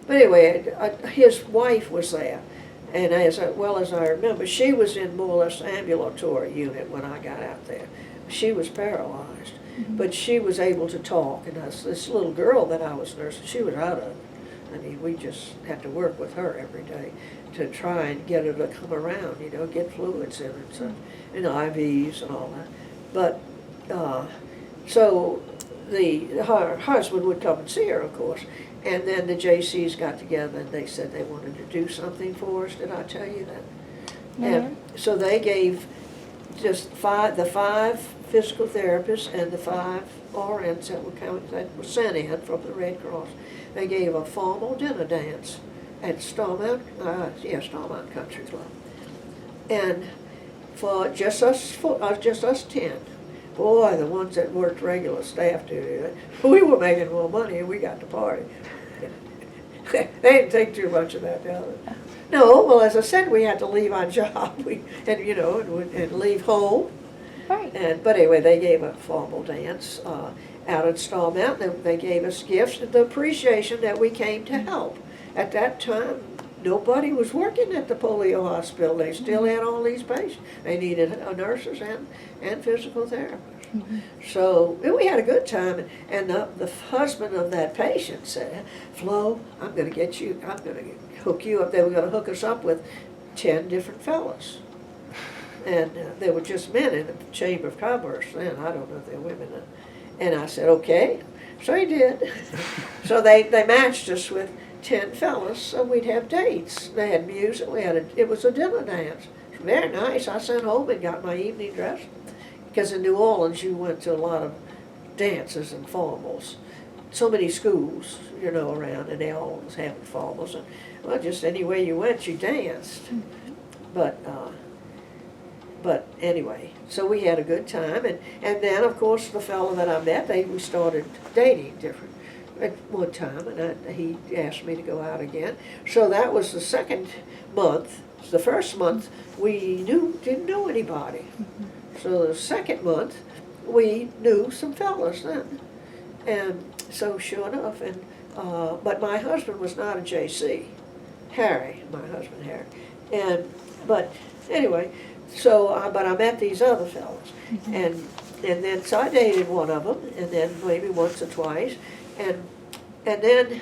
anyway, his wife was there. And as well as I remember, she was in more or less ambulatory unit when I got out there. She was paralyzed, but she was able to talk. And this little girl that I was nursing, she was out of it. I mean, we just had to work with her every day to try and get her to come around, you know, get fluids in and such, and IVs and all that. But, so her husband would come and see her, of course. And then the JCs got together and they said they wanted to do something for us. Did I tell you that? No. And so they gave just the five physical therapists and the 5 RNs that were sent in from the Red Cross. They gave a formal dinner dance at Starmount Country Club. And for just us 10. Boy, the ones that worked regular staff duty, we were making more money and we got to party. They didn't take too much of that, did they? No, well, as I said, we had to leave our job, and leave home. Right. But anyway, they gave a formal dance out at Starmount. They gave us gifts and the appreciation that we came to help. At that time, nobody was working at the polio hospital. They still had all these patients. They needed nurses and physical therapists. So we had a good time, and the husband of that patient said, Flo, I'm going to hook you up. They were going to hook us up with 10 different fellas. And they were just men in the Chamber of Commerce then. I don't know if they were women then. And I said, okay. So he did. So they matched us with 10 fellas, so we'd have dates. They had music. It was a dinner dance. Very nice. I sent home and got my evening dress. Because in New Orleans, you went to a lot of dances and formals. So many schools, around, and they all was having formals. And, well, just anywhere you went, you danced. But anyway, so we had a good time. And then, of course, the fellow that I met, we started dating different at one time. And he asked me to go out again. So that was the second month. The first month, we didn't know anybody. So the second month, we knew some fellas then. And so sure enough, but my husband was not a JC. My husband Harry. But anyway, so, but I met these other fellas. And then, so I dated one of them, and then maybe once or twice. And then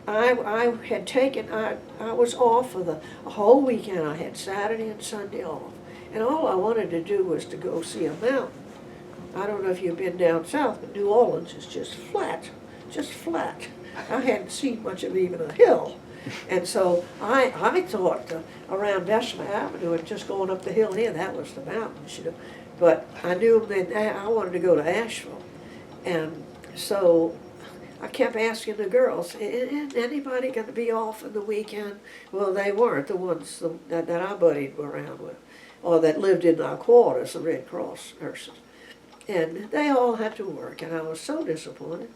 I had taken, I was off for a whole weekend. I had Saturday and Sunday off. And all I wanted to do was to go see a mountain. I don't know if you've been down south, but New Orleans is just flat. I hadn't seen much of even a hill. And so I thought around Bessemer Avenue and just going up the hill here, that was the mountains, But I knew that I wanted to go to Asheville. And so I kept asking the girls, is anybody going to be off on the weekend? Well, they weren't, the ones that I buddied around with, or that lived in our quarters, the Red Cross nurses. And they all had to work, and I was so disappointed.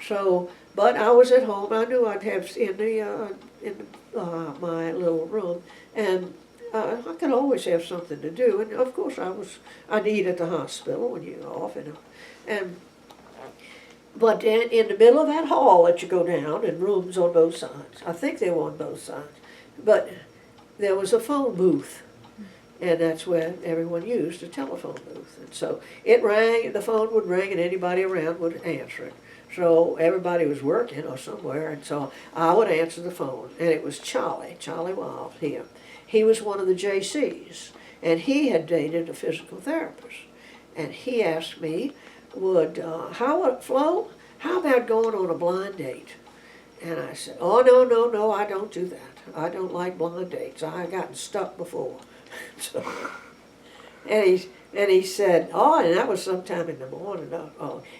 So, but I was at home. I knew I'd have in my little room, and I could always have something to do. And of course, I'd eat at the hospital when you're off, but in the middle of that hall that you go down, and rooms on both sides. I think they were on both sides, but there was a phone booth. And that's where everyone used a telephone booth. And so it rang, the phone would ring, and anybody around would answer it. So everybody was working or somewhere, and so I would answer the phone. And it was Charlie Wild here. He was one of the JCs, and he had dated a physical therapist. And he asked me, Flo, how about going on a blind date? And I said, oh, no, I don't do that. I don't like blind dates. I've gotten stuck before. So, and he said, oh, and that was sometime in the morning.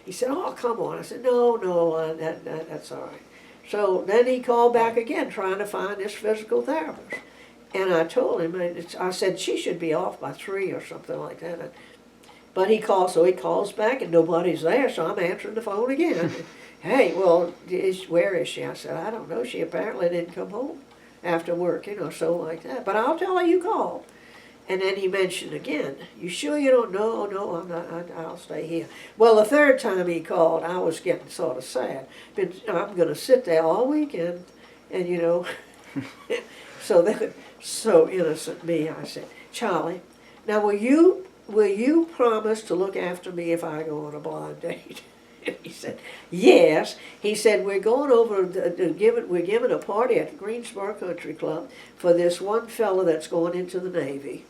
He said, oh, come on. I said, no, that's all right. So then he called back again, trying to find this physical therapist. And I told him, I said she should be off by 3 or something like that. But he calls back, and nobody's there, so I'm answering the phone again. Hey, well, where is she? I said, I don't know. She apparently didn't come home after work, so like that. But I'll tell her you called. And then he mentioned again, you sure you don't know? No, I'm not, I'll stay here. Well, the third time he called, I was getting sort of sad. I'm going to sit there all weekend, and so innocent me, I said, Charlie, now will you promise to look after me if I go on a blind date? And he said, yes. He said, we're going over we're giving a party at the Greensboro Country Club for this one fella that's going into the Navy.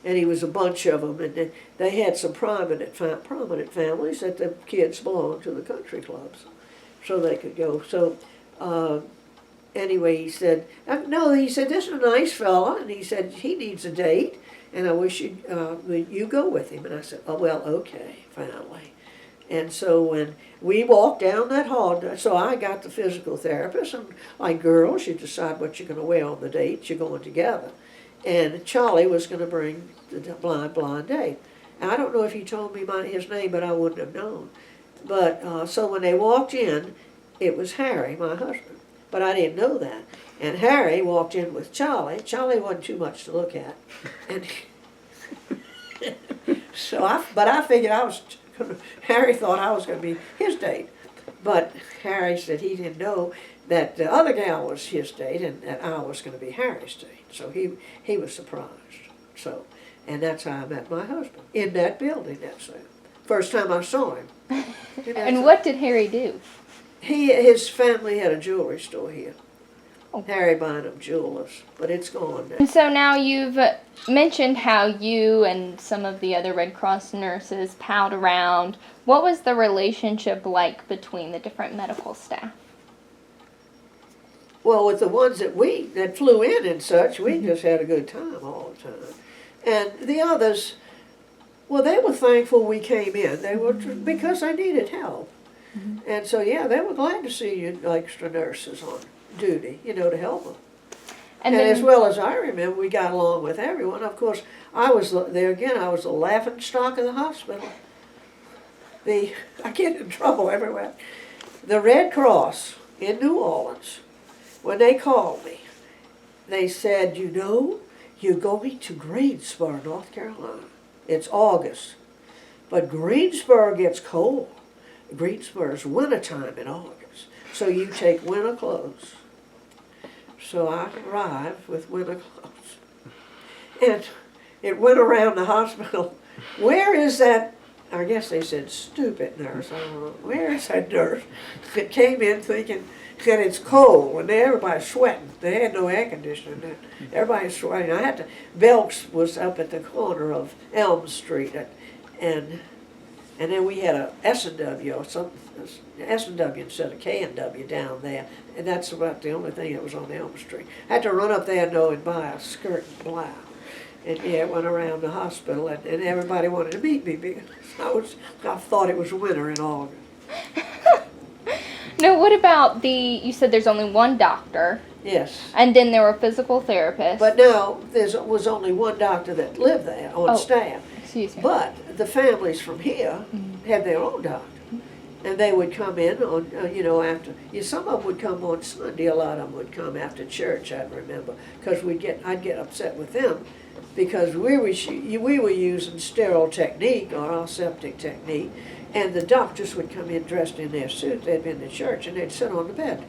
And he was a bunch of them, and they had some prominent families that the kids belonged to the country clubs, so they could go. So anyway, he said, no, he said, this is a nice fella, and he said, he needs a date, and I wish you go with him. And I said, oh, well, okay, finally. And so when we walked down that hall, so I got the physical therapist, and like girls, you decide what you're going to wear on the date, you're going together. And Charlie was going to bring the blind date. And I don't know if he told me his name, but I wouldn't have known. But so when they walked in, it was Harry, my husband. But I didn't know that. And Harry walked in with Charlie. Charlie wasn't too much to look at. And but I figured Harry thought I was going to be his date. But Harry said he didn't know that the other gal was his date and that I was going to be Harry's date. So he was surprised. So, and that's how I met my husband, in that building, that's it. First time I saw him. And what did Harry do? His family had a jewelry store here. Oh. Harry Bynum Jewelers, but it's gone now. And so now you've mentioned how you and some of the other Red Cross nurses palled around. What was the relationship like between the different medical staff? Well, with the ones that flew in and such, we just had a good time all the time. And the others, well, they were thankful we came in. They were, because I needed help. And so, yeah, they were glad to see you extra nurses on duty, to help them. And then, as well as I remember, we got along with everyone. Of course, I was there again. I was the laughing stock of the hospital. I get in trouble everywhere. The Red Cross in New Orleans, when they called me, they said, you're going to Greensboro, North Carolina. It's August, but Greensboro gets cold. Greensboro's wintertime in August, so you take winter clothes. So I arrived with winter clothes. And it went around the hospital. Where is that, I guess they said stupid nurse, I don't know. Where is that nurse that came in thinking that it's cold when everybody's sweating? They had no air conditioning. Everybody's sweating. Belk's was up at the corner of Elm Street, and then we had a S&W or something, S&W instead of K&W down there, and that's about the only thing that was on Elm Street. I had to run up there and buy a skirt and blouse. And yeah, it went around the hospital, and everybody wanted to meet me because I thought it was winter in August. now what about you said there's only one doctor, Yes. and then there were physical therapists. But now, there was only one doctor that lived there on staff. Excuse me. But the families from here had their own doctor. And they would come in on, after, some of them would come on Sunday, a lot of them would come after church, I remember. Because I'd get upset with them because we were using sterile technique or aseptic technique, and the doctors would come in dressed in their suit, they'd been to church, and they'd sit on the bed,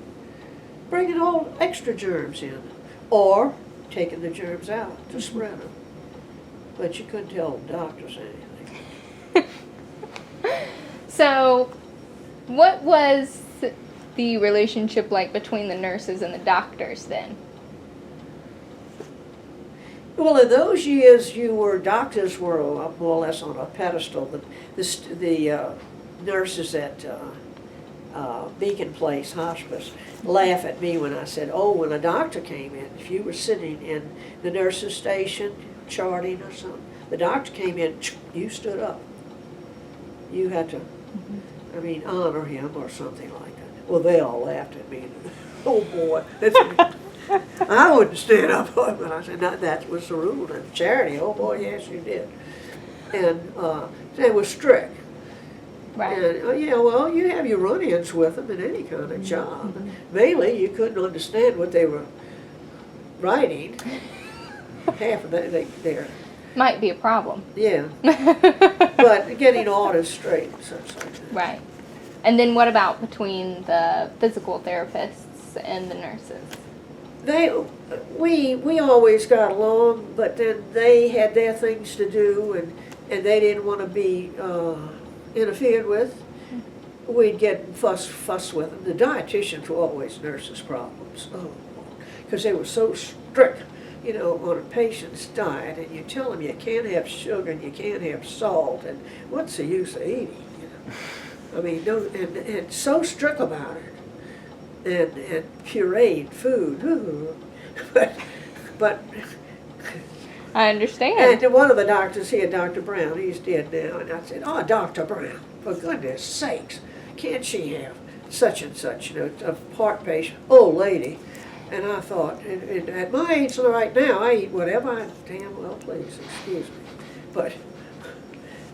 bringing all extra germs in, or taking the germs out to spread them. But you couldn't tell the doctors anything. So, what was the relationship like between the nurses and the doctors then? Well, in those years, doctors were more or less on a pedestal. The nurses at Beacon Place Hospice laugh at me when I said, when a doctor came in, if you were sitting in the nurse's station, charting or something, the doctor came in, you stood up. You had to, honor him or something like that. Well, they all laughed at me. Oh boy, I wouldn't stand up, but I said, no, that was the rule. And charity, oh boy, yes, you did. And they were strict. Right. And you have your run-ins with them in any kind of job. Mainly, you couldn't understand what they were writing. Half of their Might be a problem. yeah, but getting orders straight and such like that. Right. And then what about between the physical therapists and the nurses? We always got along, but then they had their things to do, and they didn't want to be interfered with. We'd get fuss with them. The dietitians were always nurses' problems, because they were so strict, on a patient's diet, and you tell them you can't have sugar and you can't have salt, and what's the use of eating? And so strict about it, and pureed food, but I understand. and one of the doctors here, Dr. Brown, he's dead now, and I said, Dr. Brown, for goodness sakes, can't she have such and such, a heart patient, old lady? And I thought, at my age right now, I eat whatever I damn well please, excuse me. But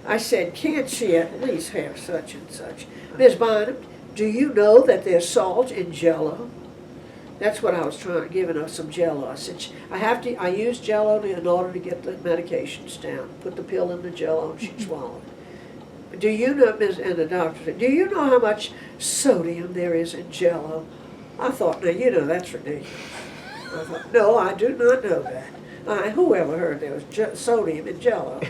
I said, can't she at least have such and such? Ms. Bynum, do you know that there's salt in Jell-O? That's what I was giving her some Jell-O. I said, I use Jell-O in order to get the medications down. Put the pill in the Jell-O and she'd swallow it. do you know, and the doctor said, do you know how much sodium there is in Jell-O? I thought, now, that's ridiculous. I thought, no, I do not know that. Who ever heard there was sodium in Jell-O?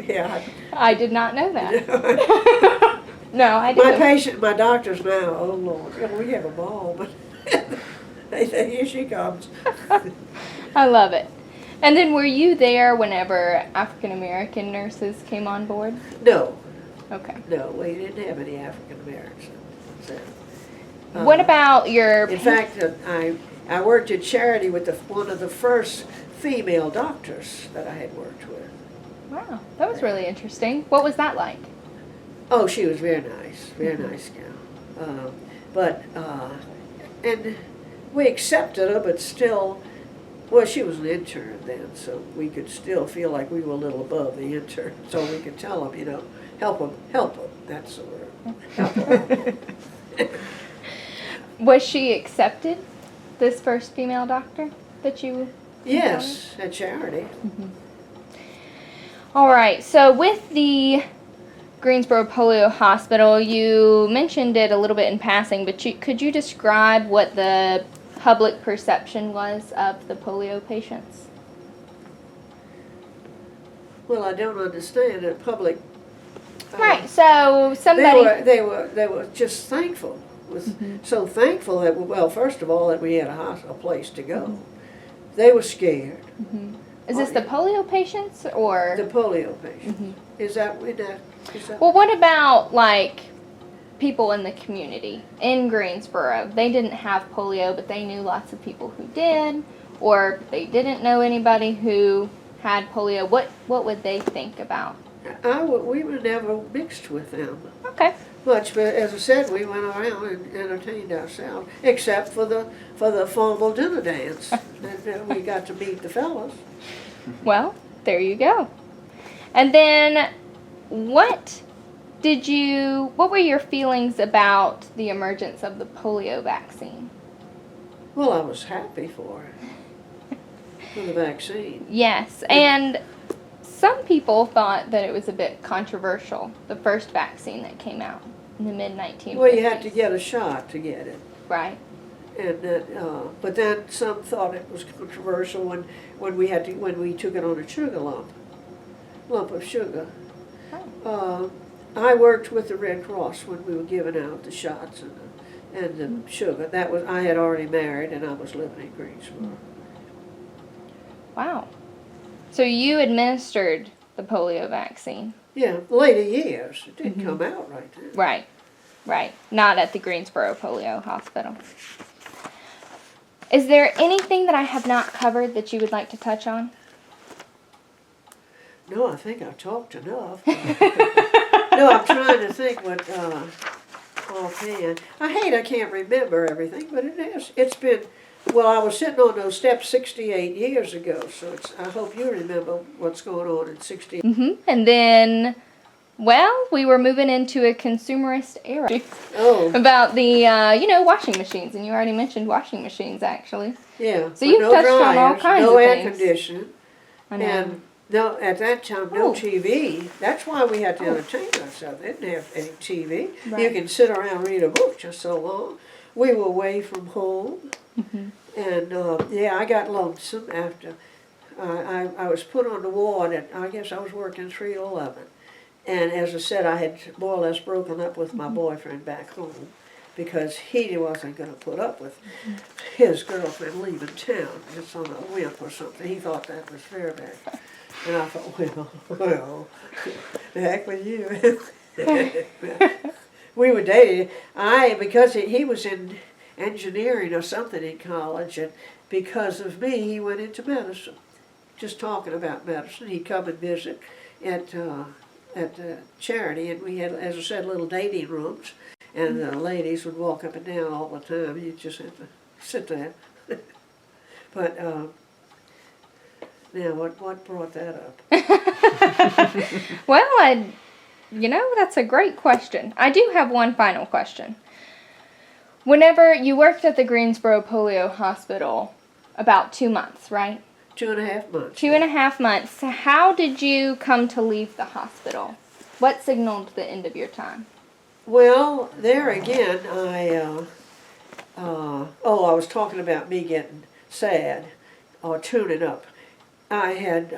Yeah. I did not know that. No, I didn't. My doctors now, oh Lord, we have a ball, but they say, here she comes. I love it. And then were you there whenever African American nurses came on board? No, Okay. no, we didn't have any African Americans. So, What about your... In fact, I worked at Charity with one of the first female doctors that I had worked with. Wow, that was really interesting. What was that like? Oh, she was very nice gal. And we accepted her, but still, well, she was an intern then, so we could still feel like we were a little above the intern. So we could tell them, help them, that's the word. Help them. Was she accepted, this first female doctor that you... Yes, at Charity. All right, so with the Greensboro Polio Hospital, you mentioned it a little bit in passing, but could you describe what the public perception was of the polio patients? Well, I don't understand the public. Right, so somebody... They were just thankful. So thankful that, well, first of all, that we had a place to go. They were scared. Is this the polio patients or... The polio patients. Is that... Well, what about, like, people in the community in Greensboro? They didn't have polio, but they knew lots of people who did, or they didn't know anybody who had polio. What would they think about? We were never mixed with them Okay. much, but as I said, we went around and entertained ourselves, except for the formal dinner dance. And we got to meet the fellas. Well, there you go. And then, what were your feelings about the emergence of the polio vaccine? Well, I was happy for the vaccine. Yes, and some people thought that it was a bit controversial, the first vaccine that came out in the mid-1950s. Well, you had to get a shot to get it. Right. And but then some thought it was controversial when we took it on a sugar lump of sugar. Oh. I worked with the Red Cross when we were giving out the shots and the sugar. I had already married and I was living in Greensboro. Wow. So you administered the polio vaccine? Yeah, later years. It didn't come out right then. Right. Not at the Greensboro Polio Hospital. Is there anything that I have not covered that you would like to touch on? No, I think I've talked enough. No, I'm trying to think what offhand. I can't remember everything, but it's been, well, I was sitting on those steps 68 years ago, so I hope you remember what's going on in 68. And then, well, we were moving into a consumerist era. Oh. About the, washing machines, and you already mentioned washing machines, actually. Yeah. So you've touched on all kinds of no air things. conditioning. I know. And no, at that time, no TV. That's why we had to entertain ourselves. They didn't have any TV. Right. You can sit around and read a book just so long. We were away from home. And, I got lonesome after I was put on the ward, and I guess I was working 311. And as I said, I had more or less broken up with my boyfriend back home because he wasn't going to put up with his girlfriend leaving town just on a whim or something. He thought that was very bad. And I thought, well, the heck with you. We were dating. Because he was in engineering or something in college, and because of me, he went into medicine. Just talking about medicine. He'd come and visit at Charity, and we had, as I said, little dating rooms, and the ladies would walk up and down all the time. You just had to sit there. But now, what brought that up? Well, that's a great question. I do have one final question. Whenever you worked at the Greensboro Polio Hospital, about 2 months, right? 2.5 months. 2.5 months. How did you come to leave the hospital? What signaled the end of your time? Well, there again, I was talking about me getting sad or tuning up. I had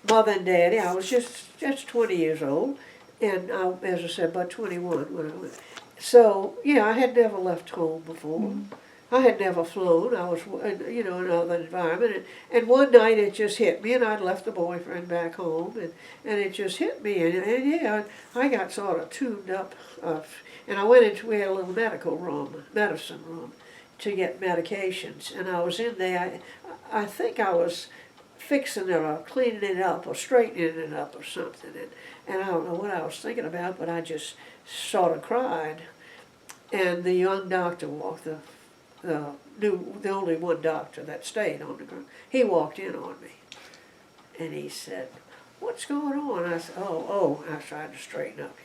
mother and daddy. I was just 20 years old, and as I said, about 21 when I went. So yeah, I had never left home before. Mm-hmm. I had never flown. I was, in another environment, and one night it just hit me, and I'd left the boyfriend back home, and it just hit me, and yeah, I got sort of tuned up, and I went into, we had a little medicine room, to get medications, and I was in there. I think I was fixing it or cleaning it up or straightening it up or something, and I don't know what I was thinking about, but I just sort of cried, and the young doctor walked the only one doctor that stayed on the ground. He walked in on me, and he said, "What's going on?" I said, "Oh." I tried to straighten up,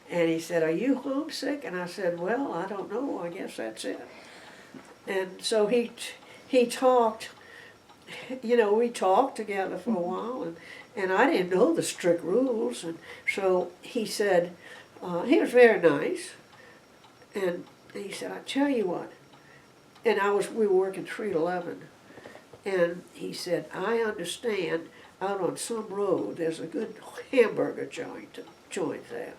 And he said, "Are you homesick?" And I said, "Well, I don't know. I guess that's it." And so he talked. We talked together for a while, and I didn't know the strict rules, and so he said, he was very nice, and he said, "I tell you what." And we were working 3 to 11, and he said, "I understand out on some road there's a good hamburger joint there."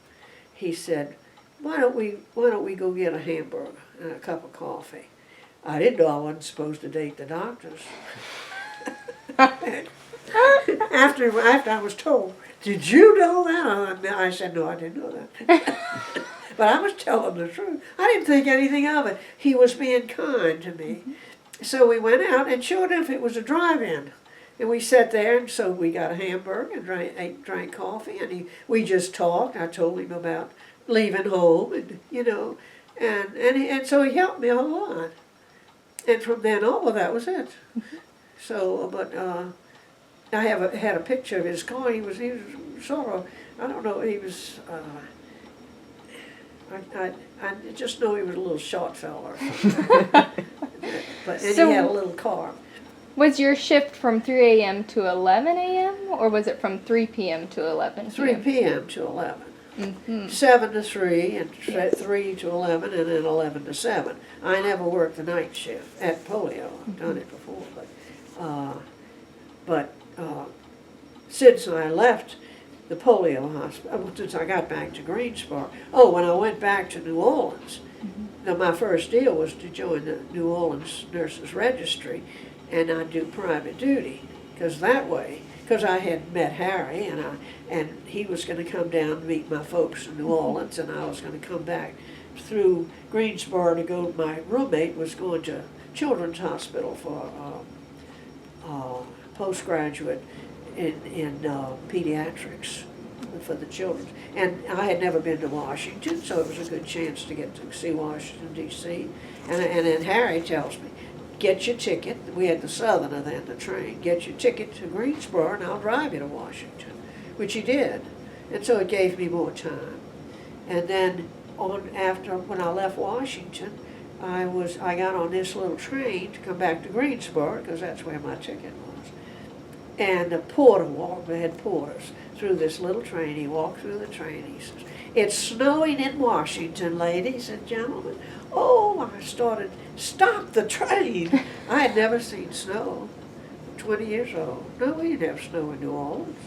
He said, why don't we go get a hamburger and a cup of coffee?" I didn't know I wasn't supposed to date the doctors. After I was told, "Did you know that?" I said, "No, I didn't know that." But I was telling the truth. I didn't think anything of it. He was being kind to me. So we went out, and sure enough, it was a drive-in. And we sat there, and so we got a hamburger and drank coffee, and we just talked. I told him about leaving home, and so he helped me a whole lot. And from then on, well, that was it. So, but I had a picture of his car. He was sort of, I don't know, he was, I just know he was a little short fella. And So, he had a little car. Was your shift from 3 a.m. to 11 a.m. or was it from 3 p.m. to 11 p.m.? 3 p.m. to 11. Mm-hmm. 7 to 3, and 3 to 11, and then 11 to 7. I never worked the night shift at polio. I've done it before, but since I left the polio hospital, since I got back to Greensboro, when I went back to New Orleans, my first deal was to join the New Orleans Nurses Registry, and I'd do private duty, because I had met Harry, and he was going to come down and meet my folks in New Orleans, and I was going to come back through Greensboro to go. My roommate was going to Children's Hospital for postgraduate in pediatrics for the children. And I had never been to Washington, so it was a good chance to get to see Washington, D.C. And then Harry tells me, "Get your ticket." We had the Southerner then, the train. "Get your ticket to Greensboro, and I'll drive you to Washington," which he did. And so it gave me more time. And then when I left Washington, I got on this little train to come back to Greensboro, because that's where my ticket was. And the porter we had porters through this little train. He walked through the train. He says, "It's snowing in Washington, ladies and gentlemen." Oh, I started, "Stop the train." I had never seen snow. 20 years old. No, we didn't have snow in New Orleans.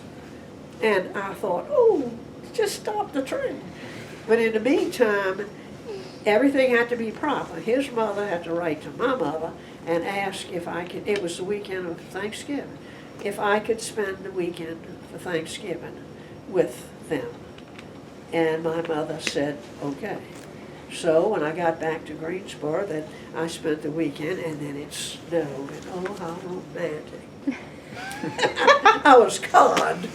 And I thought, just stop the train. But in the meantime, everything had to be proper. His mother had to write to my mother and ask if I could, it was the weekend of Thanksgiving, if I could spend the weekend for Thanksgiving with them. And my mother said, okay. So when I got back to Greensboro, that I spent the weekend, and then it snowed, and oh, how romantic. I was conned.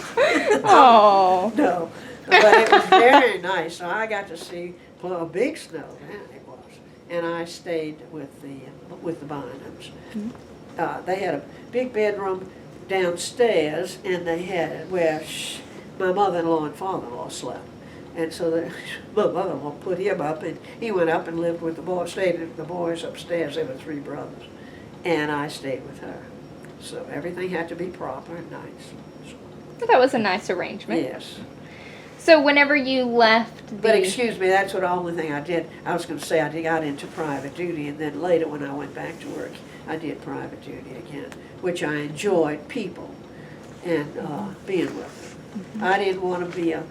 Oh. No, but it was very nice. So I got to see a big snow, man, it was. And I stayed with the Bynums. Mm-hmm. They had a big bedroom downstairs, and they had where my mother-in-law and father-in-law slept. And so my mother-in-law put him up, and he went up and lived with the boys, stayed with the boys upstairs. There were 3 brothers, and I stayed with her. So everything had to be proper and nice. So that was a nice arrangement. Yes. So whenever you left the... But excuse me, that's what the only thing I did. I was going to say I got into private duty, and then later when I went back to work, I did private duty again, which I enjoyed people and being with them. I didn't want to be a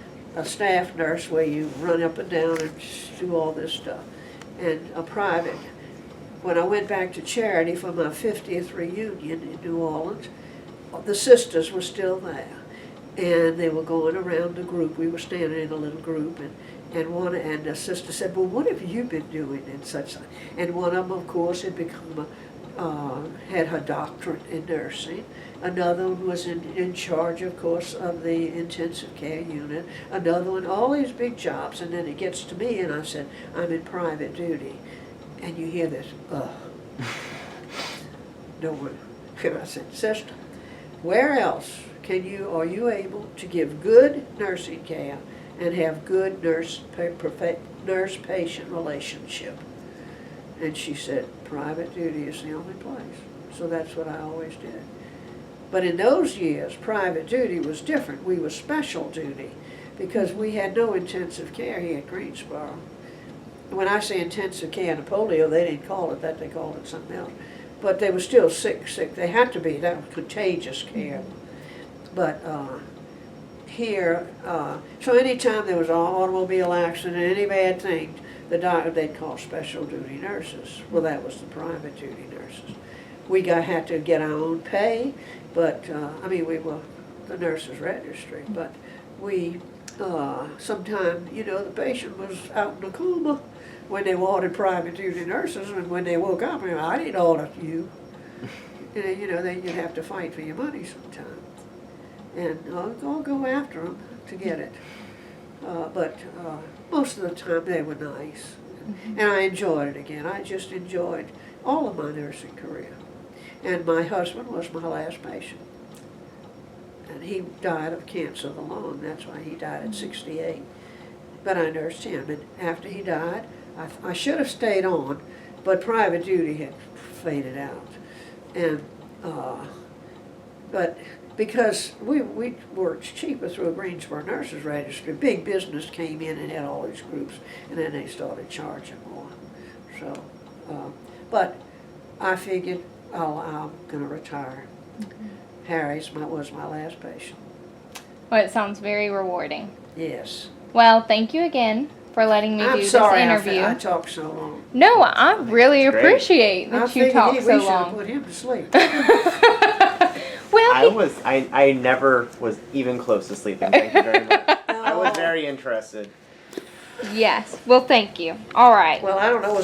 staff nurse where you run up and down and do all this stuff. And a private, when I went back to charity for my 50th reunion in New Orleans, the sisters were still there. And they were going around the group. We were standing in a little group, and the sister said, "Well, what have you been doing?" And such. And one of them, of course, had become had her doctorate in nursing. Another one was in charge, of course, of the intensive care unit. Another one, all these big jobs. And then it gets to me, and I said, "I'm in private duty," and you hear this, "Ugh." No one. And I said, "Sister, where else are you able to give good nursing care and have good nurse-patient relationship?" And she said, "Private duty is the only place." So that's what I always did. But in those years, private duty was different. We were special duty because we had no intensive care here at Greensboro. When I say intensive care in polio, they didn't call it that, they called it something else. But they were still sick. They had to be. That was contagious care. But here, so anytime there was an automobile accident, any bad thing, the doctor, they'd call special duty nurses. Well, that was the private duty nurses. We had to get our own pay, but, we were the nurses registry, but we, sometimes, the patient was out in a coma when they ordered private duty nurses, and when they woke up, I didn't order you. Then you'd have to fight for your money sometimes. And I'll go after them to get it. But most of the time they were nice. And I enjoyed it again. I just enjoyed all of my nursing career. And my husband was my last patient. And he died of cancer of the lung. That's why he died at 68. But I nursed him. And after he died, I should have stayed on, but private duty had faded out. And but because we worked cheaper through a Greensboro Nurses Registry, big business came in and had all these groups, and then they started charging more. So, but I figured I'm going to retire. Harry's was my last patient. Well, it sounds very rewarding. Yes. Well, thank you again for letting me do this interview. I talked so long. No, I really That's great. appreciate that you talked so we should have long. put him to sleep. Well, I never was even close to sleeping. Thank you very much. I was very interested. yes. Well, thank you. All right. Well, I don't know, was